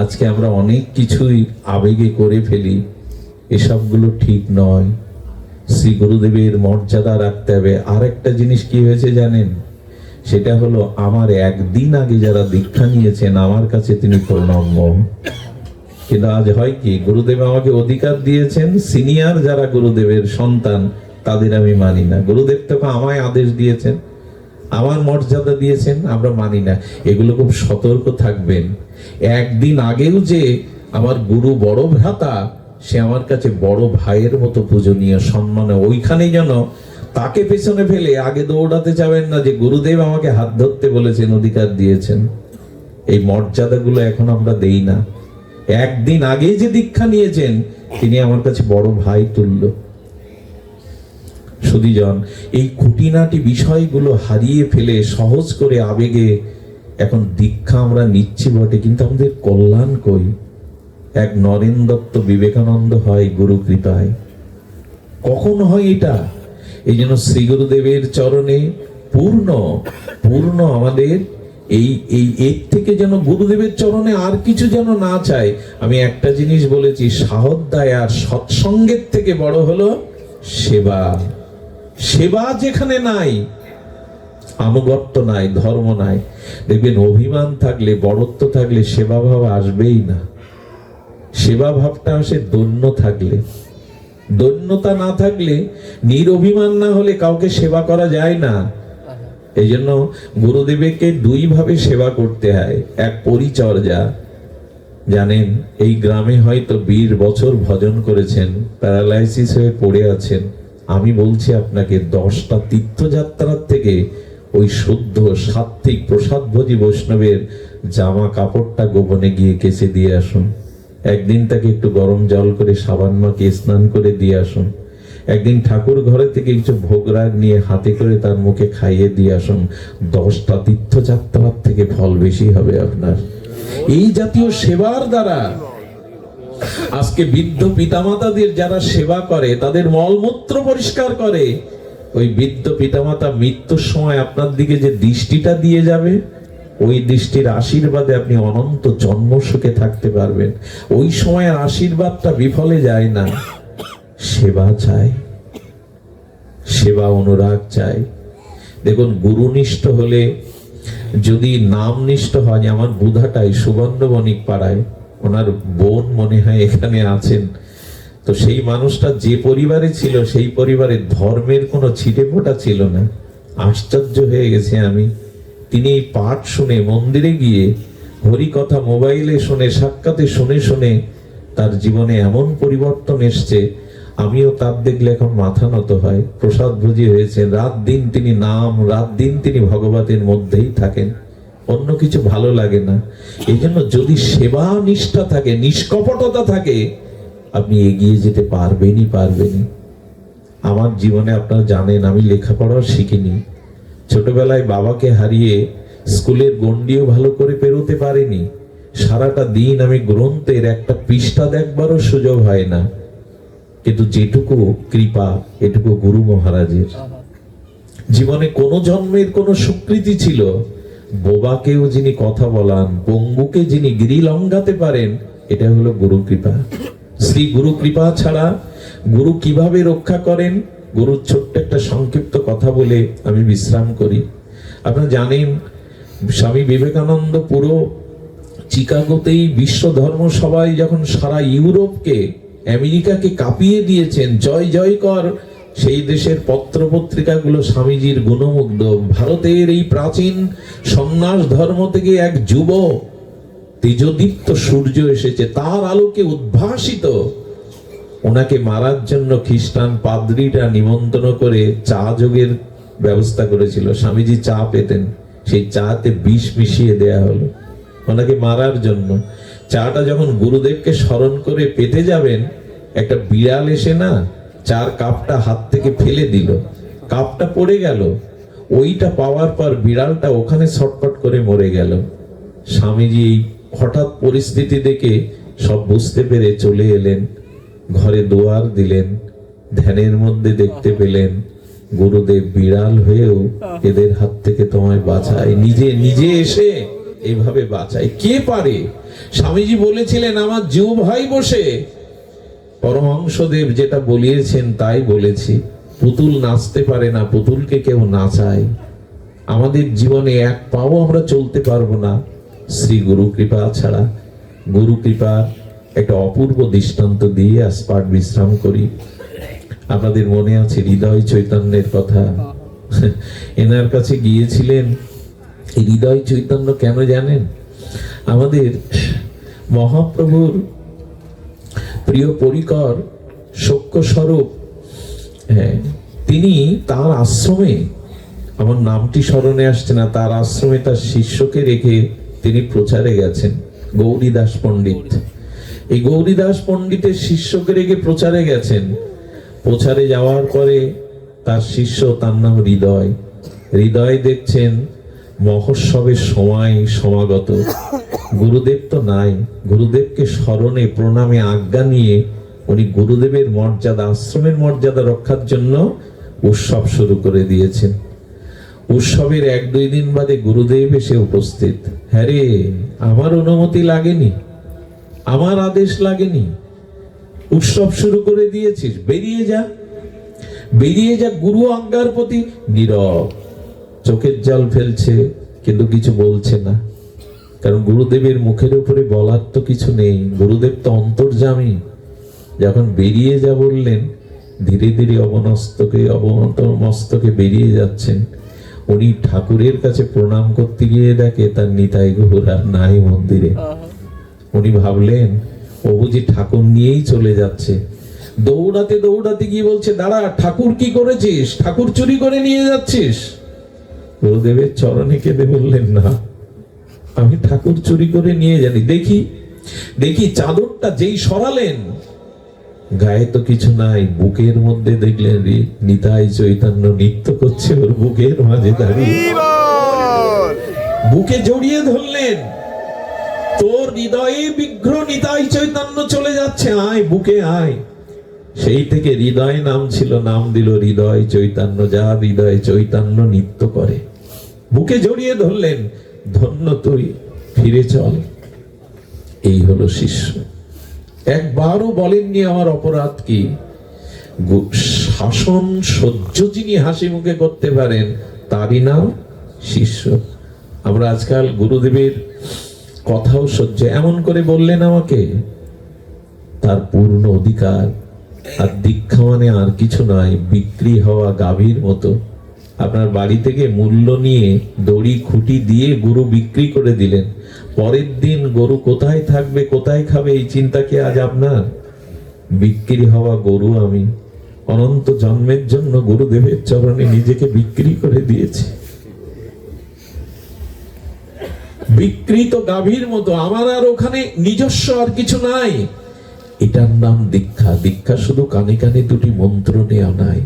আজকে আমরা অনেক কিছুই আবেগে করে ফেলি, এসবগুলো ঠিক নয়। শ্রী গুরুদেবের মর্যাদা রাখতে হবে। আর একটা জিনিস কি হয়েছে জানেন? সেটা হলো, আমার একদিন আগে যারা দীক্ষা নিয়েছেন আমার কাছে তিনি প্রণম্য। কিন্তু আজ হয় কি, গুরুদেব আমাকে অধিকার দিয়েছেন, সিনিয়র যারা গুরুদেবের সন্তান তাদের আমি মানি না। গুরুদেব তো আমায় আদেশ দিয়েছেন, আমার মর্যাদা দিয়েছেন, আমরা মানি না। এগুলো খুব সতর্ক থাকবেন। একদিন আগেও যে আমার গুরু বড় ভ্রাতা, সে আমার কাছে বড় ভাইয়ের মতো পূজনীয়, সম্মান। ওইখানেই যেন তাকে পেছনে ফেলে আগে দৌড়াতে যাবেন না যে গুরুদেব আমাকে হাত ধরতে বলেছেন, অধিকার দিয়েছেন। এই মর্যাদাগুলো এখন আমরা দেই না। একদিন আগে যে দীক্ষা নিয়েছেন তিনি আমার কাছে বড় ভাই তুল্য। সুধীজন, এই খুঁটিনাটি বিষয়গুলো হারিয়ে ফেলে সহজ করে আবেগে এখন দীক্ষা আমরা নিচ্ছি বটে, কিন্তু আমাদের কল্যাণ কই? এক নরেন দত্ত বিবেকানন্দ হয় গুরু কৃপায়। কখন হয় এটা? এই জন্য শ্রী গুরুদেবের চরণে পূর্ণ পূর্ণ আমাদের এই এই এর থেকে যেন গুরুদেবের চরণে আর কিছু যেন না চাই। আমি একটা জিনিস বলেছি, সাহোদ্দায় আর সৎসঙ্গের থেকে বড় হলো সেবা। সেবা যেখানে নাই, আনুগত্য নাই, ধর্ম নাই, দেখবেন অভিমান থাকলে, বড়ত্ব থাকলে সেবা ভাব আসবেই না। সেবা ভাবটা আসে দৈন্য থাকলে। দৈন্যতা না থাকলে, নিরভিমান না হলে কাউকে সেবা করা যায় না। এই জন্য গুরুদেবকে দুই ভাবে সেবা করতে হয়। এক, পরিচর্যা। জানেন, এই গ্রামে হয়তো 20 বছর ভজন করেছেন, প্যারালাইসিস হয়ে পড়ে আছেন। আমি বলছি আপনাকে, 10টা তীর্থযাত্রার থেকে ওই শুদ্ধ সাত্ত্বিক প্রসাদভোজী বৈষ্ণবের জামা কাপড়টা গোপনে গিয়ে কেচে দিয়ে আসুন। একদিন তাকে একটু গরম জল করে সাবান মাখিয়ে স্নান করে দিয়ে আসুন। একদিন ঠাকুর ঘরে থেকে কিছু ভোগরাগ নিয়ে হাতে করে তার মুখে খাইয়ে দিয়ে আসুন। 10টা তীর্থযাত্রার থেকে ফল বেশি হবে আপনার। এই জাতীয় সেবার দ্বারা আজকে বৃদ্ধ পিতামাতাদের যারা সেবা করে, তাদের মলমূত্র পরিষ্কার করে, ওই বৃদ্ধ পিতামাতা মৃত্যুর সময় আপনার দিকে যে দৃষ্টিটা দিয়ে যাবে, ওই দৃষ্টির আশীর্বাদে আপনি অনন্ত জন্ম সুখে থাকতে পারবেন। ওই সময়ের আশীর্বাদটা বিফলে যায় না। সেবা চাই, সেবা অনুরাগ চাই। দেখুন, গুরুনিষ্ঠ হলে, যদি নামনিষ্ঠ হয়, আমার বুধাটাই সুবর্ণ বণিক পাড়ায়, ওনার বোন মনে হয় এখানে আছেন, তো সেই মানুষটা যে পরিবারে ছিল, সেই পরিবারে ধর্মের কোনো ছিটে ফোঁটা ছিল না। আশ্চর্য হয়ে গেছে আমি। তিনি এই পাঠ শুনে, মন্দিরে গিয়ে হরি কথা মোবাইলে শুনে, সাক্ষাতে শুনে শুনে তার জীবনে এমন পরিবর্তন এসছে, আমিও তার দেখলে এখন মাথা নত হয়। প্রসাদ ভোজী হয়েছেন, রাত দিন তিনি নাম, রাত দিন তিনি ভগবতের মধ্যেই থাকেন, অন্য কিছু ভালো লাগে না। এই জন্য যদি সেবা নিষ্ঠা থাকে, নিষ্কপটতা থাকে, আপনি এগিয়ে যেতে পারবেনই পারবেনই। আমার জীবনে আপনারা জানেন, আমি লেখাপড়াও শিখিনি। ছোটবেলায় বাবাকে হারিয়ে স্কুলের গণ্ডিও ভালো করে পেরোতে পারিনি। সারাটা দিন আমি গ্রন্থের একটা পৃষ্ঠা দেখবারও সুযোগ হয় না। কিন্তু যেটুকু কৃপা, এটুকু গুরু মহারাজের। জীবনে কোন জন্মের কোন স্বীকৃতি ছিল, বোবাকেও যিনি কথা বলান, পঙ্গুকে যিনি গিরি লঙ্ঘাতে পারেন, এটা হলো গুরু কৃপা। শ্রী গুরু কৃপা ছাড়া গুরু কিভাবে রক্ষা করেন, গুরুর ছোট্ট একটা সংক্ষিপ্ত কথা বলে আমি বিশ্রাম করি। আপনারা জানেন, স্বামী বিবেকানন্দ পুরো চিকাগোতেই বিশ্ব ধর্ম সভায় যখন সারা ইউরোপকে, আমেরিকাকে কাঁপিয়ে দিয়েছেন, জয় জয় কর, সেই দেশের পত্র পত্রিকাগুলো স্বামীজির গুণমুগ্ধ। ভারতের এই প্রাচীন সন্ন্যাস ধর্ম থেকে এক যুব তেজদীপ্ত সূর্য এসেছে, তার আলোকে উদ্ভাসিত। ওনাকে মারার জন্য খ্রিস্টান পাদ্রীরা নিমন্ত্রণ করে চা যোগের ব্যবস্থা করেছিল। স্বামীজি চা পেতেন, সেই চাতে বিষ মিশিয়ে দেয়া হলো ওনাকে মারার জন্য। চাটা যখন গুরুদেবকে স্মরণ করে পেতে যাবেন, একটা বিড়াল এসে না চার কাপটা হাত থেকে ফেলে দিল, কাপটা পড়ে গেল। ওইটা পাওয়ার পর বিড়ালটা ওখানে ছটফট করে মরে গেল। স্বামীজি হঠাৎ পরিস্থিতি দেখে সব বুঝতে পেরে চলে এলেন, ঘরে দুয়ার দিলেন, ধ্যানের মধ্যে দেখতে পেলেন গুরুদেব বিড়াল হয়েও এদের হাত থেকে তোমায় বাঁচায়, নিজে নিজে এসে এইভাবে বাঁচায়। কে পারে? স্বামীজি বলেছিলেন, আমার জিউ ভাই বসে। পরমহংসদেব যেটা বলিয়েছেন তাই বলেছি। পুতুল নাচতে পারে না, পুতুলকে কেউ নাচায়। আমাদের জীবনে এক পাও আমরা চলতে পারবো না শ্রী গুরু কৃপা ছাড়া। গুরু কৃপা একটা অপূর্ব দৃষ্টান্ত দিয়ে আজ পাঠ বিশ্রাম করি। আপনাদের মনে আছে হৃদয় চৈতন্যের কথা? এনার কাছে গিয়েছিলেন। হৃদয় চৈতন্য কেন জানেন? আমাদের মহাপ্রভুর প্রিয় পরিকর সক্য স্বরূপ, তিনি তার আশ্রমে, আমার নামটি স্মরণে আসছে না, তার আশ্রমে তার শিষ্যকে রেখে তিনি প্রচারে গেছেন। গৌরীদাস পণ্ডিত, এই গৌরীদাস পণ্ডিতের শিষ্যকে রেখে প্রচারে গেছেন। প্রচারে যাওয়ার পরে তার শিষ্য, তার নাম হৃদয়। হৃদয় দেখছেন মহোৎসবের সময় সমাগত, গুরুদেব তো নাই। গুরুদেবকে স্মরণে প্রণামে আজ্ঞা নিয়ে উনি গুরুদেবের মর্যাদা, আশ্রমের মর্যাদা রক্ষার জন্য উৎসব শুরু করে দিয়েছেন। উৎসবের 1-2 দিন বাদে গুরুদেব এসে উপস্থিত। হ্যাঁ রে, আমার অনুমতি লাগেনি, আমার আদেশ লাগেনি, উৎসব শুরু করে দিয়েছিস, বেরিয়ে যা, বেরিয়ে যা। গুরু আজ্ঞার প্রতি নীরব, চোখের জল ফেলছে কিন্তু কিছু বলছে না, কারণ গুরুদেবের মুখের উপরে বলার তো কিছু নেই। গুরুদেব তো অন্তর্যামী। যখন বেরিয়ে যা বললেন, ধীরে ধীরে অবনত বেরিয়ে যাচ্ছেন। উনি ঠাকুরের কাছে প্রণাম করতে গিয়ে দেখে তার নিতাই গৌর আর নাই মন্দিরে। উনি ভাবলেন ও বুঝি ঠাকুর নিয়েই চলে যাচ্ছে। দৌড়াতে দৌড়াতে গিয়ে বলছে, দাঁড়া, ঠাকুর কি করেছিস? ঠাকুর চুরি করে নিয়ে যাচ্ছিস? গুরুদেবের চরণে কেঁদে বললেন, না, আমি ঠাকুর চুরি করে নিয়ে জানি। দেখি দেখি চাদরটা যেই সরালেন, গায়ে তো কিছু নাই, বুকের মধ্যে দেখলেন নিতাই চৈতন্য নৃত্য করছে ওর বুকের মাঝে দাঁড়িয়ে। বুকে জড়িয়ে ধরলেন, তোর হৃদয়ে বিগ্রহ নিতাই চৈতন্য চলে যাচ্ছে, আয় বুকে আয়। সেই থেকে হৃদয় নাম ছিল, নাম দিল হৃদয় চৈতন্য, যা হৃদয় চৈতন্য নৃত্য করে। বুকে জড়িয়ে ধরলেন, ধন্য তুই, ফিরে চল। এই হলো শিষ্য। একবারও বলেননি আমার অপরাধ কি। শাসন সহ্য যিনি হাসি মুখে করতে পারেন, তারই নাম শিষ্য। আমরা আজকাল গুরুদেবের কথাও সহ্য, এমন করে বললেন আমাকে, তার পূর্ণ অধিকার। আর দীক্ষা মানে আর কিছু নয়, বিক্রি হওয়া গাভীর মতো। আপনার বাড়ি থেকে মূল্য নিয়ে দড়ি খুঁটি দিয়ে গরু বিক্রি করে দিলেন, পরের দিন গরু কোথায় থাকবে, কোথায় খাবে, এই চিন্তা কি আজ আপনার? বিক্রি হওয়া গরু আমি অনন্ত জন্মের জন্য গুরুদেবের চরণে নিজেকে বিক্রি করে দিয়েছি। বিকৃত গাভীর মতো, আমার আর ওখানে নিজস্ব আর কিছু নাই। এটার নাম দীক্ষা। দীক্ষা শুধু কানে কানে দুটি মন্ত্র নেওয়া নাই,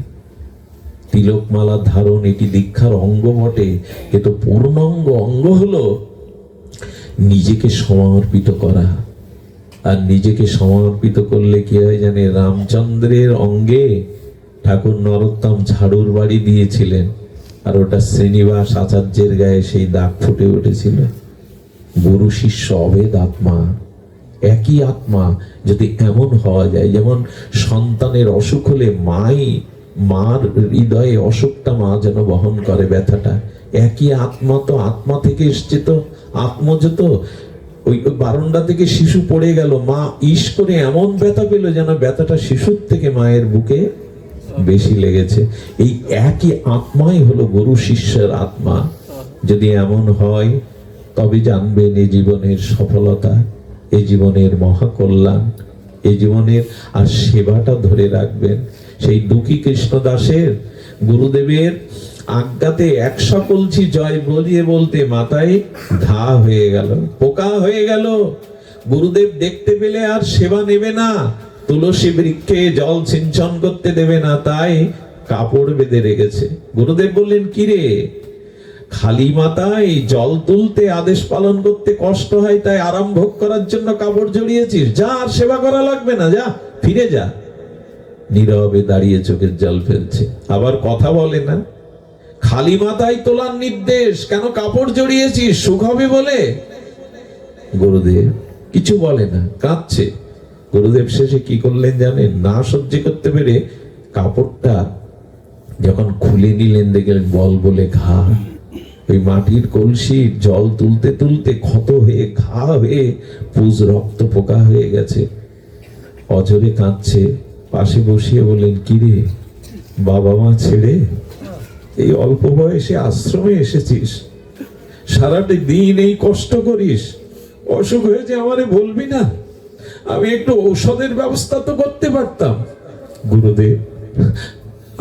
তিলকমালা ধারণ, এটি দীক্ষার অঙ্গ বটে, কিন্তু পূর্ণাঙ্গ অঙ্গ হলো নিজেকে সমর্পিত করা। আর নিজেকে সমর্পিত করলে কি হয় জানে? রামচন্দ্রের অঙ্গে ঠাকুর নরোত্তম ঝাড়ুর বাড়ি দিয়েছিলেন, আর ওটা শ্রীনিবাস আচার্যের গায়ে সেই দাগ ফুটে উঠেছিল। গুরু শিষ্য অভেদ আত্মা, একই আত্মা। যদি এমন হওয়া যায়, যেমন সন্তানের অসুখ হলে মার হৃদয়ে অসুখটা মা যেন বহন করে, ব্যথাটা। একই আত্মা তো, আত্মা থেকে এসছে তো, আত্মজ তো। ওই বারান্দা থেকে শিশু পড়ে গেল, মা ইস করে এমন ব্যথা পেল যেন ব্যথাটা শিশুর থেকে মায়ের বুকে বেশি লেগেছে। এই একই আত্মাই হলো গুরু শিষ্যের আত্মা। যদি এমন হয়, তবে জানবেন এই জীবনের সফলতা, এই জীবনের মহাকল্যাণ, এই জীবনের আর সেবাটা ধরে রাখবেন। সেই দুঃখী কৃষ্ণদাসের গুরুদেবের আজ্ঞাতে 100 কলসি জয় বলিয়ে বলতে মাথায় ঘা হয়ে গেল, পোকা হয়ে গেল। গুরুদেব দেখতে পেলে আর সেবা নেবে না, তুলসী বৃক্ষে জল সিঞ্চন করতে দেবে না, তাই কাপড় বেঁধে রেখেছে। গুরুদেব বললেন, কিরে, খালি মাথায় জল তুলতে, আদেশ পালন করতে কষ্ট হয়, তাই আরাম ভোগ করার জন্য কাপড় জড়িয়েছিস? যা, আর সেবা করা লাগবে না, যা, ফিরে যা। নীরবে দাঁড়িয়ে চোখের জল ফেলছে, আবার কথা বলে না। খালি মাথায় তোলার নির্দেশ, কেন কাপড় জড়িয়েছিস? সুখ হবে বলে? গুরুদেব কিছু বলে না, কাঁদছে। গুরুদেব শেষে কি করলেন জানেন? না সহ্য করতে পেরে কাপড়টা যখন খুলে নিলেন, দেখলেন বল বলে ঘা। ওই মাটির কলসির জল তুলতে তুলতে ক্ষত হয়ে, ঘা হয়ে, পুজ রক্ত পোকা হয়ে গেছে। অঝরে কাঁদছে। পাশে বসিয়ে বললেন, কিরে, বাবা মা ছেড়ে এই অল্প বয়সে আশ্রমে এসেছিস, সারাটা দিন এই কষ্ট করিস, অসুখ হয়েছে আমারে বলবি না? আমি একটু ঔষধের ব্যবস্থা তো করতে পারতাম। গুরুদেব,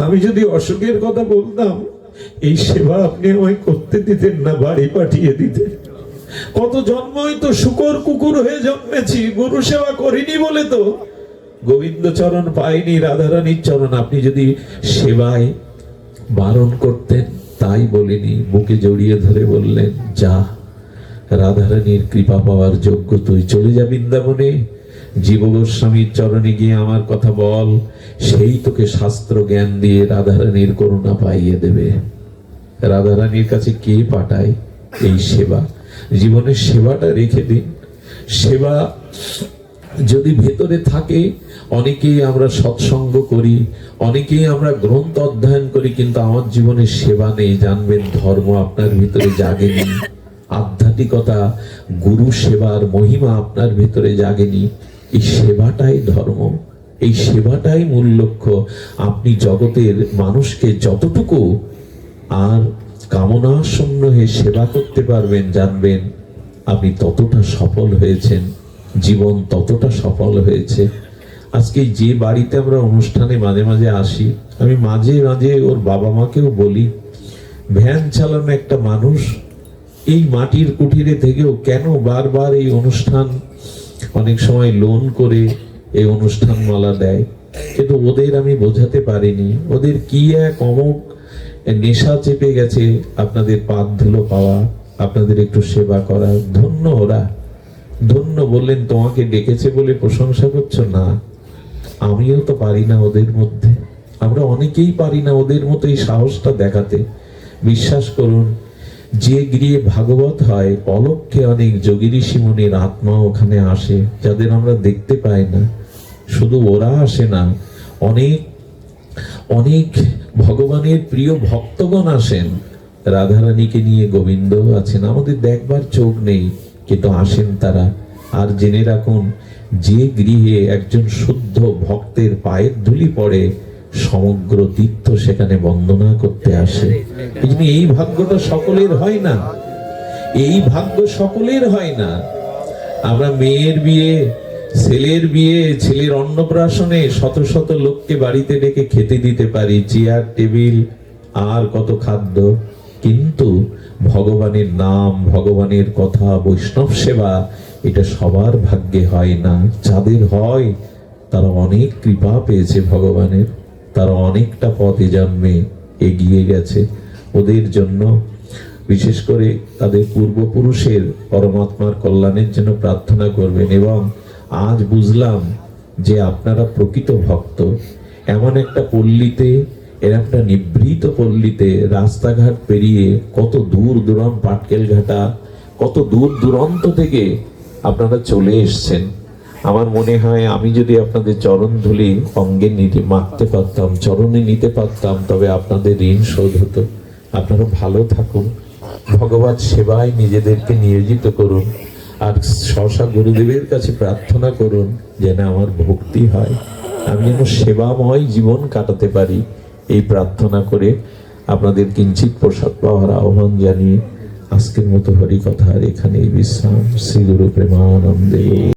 আমি যদি অসুখের কথা বলতাম, এই সেবা আপনি আমায় করতে দিতেন না, বাড়ি পাঠিয়ে দিতেন। কত জন্মই তো শুকর কুকুর হয়ে জন্মেছি, গুরু সেবা করিনি বলে তো গোবিন্দ চরণ পাইনি, রাধারানীর চরণ। আপনি যদি সেবায় বারণ করতেন তাই বলিনি, বুকে জড়িয়ে ধরে বললেন, যা, রাধারানীর কৃপা পাওয়ার যোগ্য তুই, চলে যা বৃন্দাবনে, জীব গোস্বামীর চরণে গিয়ে আমার কথা বল, সেই তোকে শাস্ত্র জ্ঞান দিয়ে রাধারানীর করুণা পাইয়ে দেবে। রাধারানীর কাছে কে পাঠায়? এই সেবা। জীবনের সেবাটা রেখে দিন। সেবা যদি ভেতরে থাকে, অনেকেই আমরা সৎসঙ্গ করি, অনেকেই আমরা গ্রন্থ অধ্যয়ন করি, কিন্তু আমার জীবনে সেবা নেই, জানবেন ধর্ম আপনার ভিতরে জাগেনি, আধ্যাত্মিকতা গুরু সেবার মহিমা আপনার ভিতরে জাগেনি। এই সেবাটাই ধর্ম, এই সেবাটাই মূল লক্ষ্য। আপনি জগতের মানুষকে যতটুকু আর কামনা শূন্য হয়ে সেবা করতে পারবেন, জানবেন আপনি ততটা সফল হয়েছেন, জীবন ততটা সফল হয়েছে। আজকে যে বাড়িতে আমরা অনুষ্ঠানে মাঝে মাঝে আসি, আমি মাঝে মাঝে ওর বাবা মাকেও বলি, ভ্যান চালানো একটা মানুষ এই মাটির কুঠিরে থেকেও কেন বারবার এই অনুষ্ঠান, অনেক সময় লোন করে এই অনুষ্ঠান মালা দেয়, কিন্তু ওদের আমি বোঝাতে পারিনি ওদের কি এক অমুক নেশা চেপে গেছে আপনাদের পাদ ধুলো পাওয়া, আপনাদের একটু সেবা করা। ধন্য ওরা, ধন্য। বললেন তোমাকে ডেকেছে বলে প্রশংসা করছো না, আমিও তো পারি না ওদের মধ্যে, আমরা অনেকেই পারি না ওদের মতো এই সাহসটা দেখাতে। বিশ্বাস করুন, যে গৃহে ভাগবত হয়, অলক্ষ্যে অনেক যোগী ঋষি মুনির আত্মা ওখানে আসে, যাদের আমরা দেখতে পাই না। শুধু ওরা আসে না, অনেক অনেক ভগবানের প্রিয় ভক্তগণ আসেন, রাধারানীকে নিয়ে গোবিন্দ আছেন, আমাদের দেখবার চোখ নেই, কিন্তু আসেন তারা। আর জেনে রাখুন, যে গৃহে একজন শুদ্ধ ভক্তের পায়ের ধুলি পড়ে, সমগ্র তীর্থ সেখানে বন্দনা করতে আসে। এই ভাগ্যটা সকলের হয় না, এই ভাগ্য সকলের হয় না। আমরা মেয়ের বিয়ে, ছেলের বিয়ে, ছেলের অন্নপ্রাশনে শত শত লোককে বাড়িতে ডেকে খেতে দিতে পারি, চেয়ার টেবিল আর কত খাদ্য, কিন্তু ভগবানের নাম, ভগবানের কথা, বৈষ্ণব সেবা, এটা সবার ভাগ্যে হয় না। যাদের হয় তারা অনেক কৃপা পেয়েছে ভগবানের, তারা অনেকটা পথে জন্মে এগিয়ে গেছে। ওদের জন্য বিশেষ করে তাদের পূর্বপুরুষের পরমাত্মার কল্যাণের জন্য প্রার্থনা করবেন। এবং আজ বুঝলাম যে আপনারা প্রকৃত ভক্ত। এমন একটা পল্লীতে, এর একটা নিভৃত পল্লীতে রাস্তাঘাট পেরিয়ে কত দূর দূরান্ত, পাটকেল ঘাটা, কত দূর দূরান্ত থেকে আপনারা চলে এসছেন। আমার মনে হয় আমি যদি আপনাদের চরণ ধুলি অঙ্গে নিতে মাখতে পারতাম, চরণে নিতে পারতাম, তবে আপনাদের ঋণ শোধ হতো। আপনারা ভালো থাকুন, ভগবত সেবায় নিজেদেরকে নিয়োজিত করুন, আর সহসা গুরুদেবের কাছে প্রার্থনা করুন যেন আমার ভক্তি হয়, আমি যেন সেবাময় জীবন কাটাতে পারি। এই প্রার্থনা করে আপনাদের কিঞ্চিত প্রসাদ পাওয়ার আহ্বান জানিয়ে আজকের মতো হরি কথার এখানেই বিশ্রাম। শ্রী গুরু প্রেমানন্দে।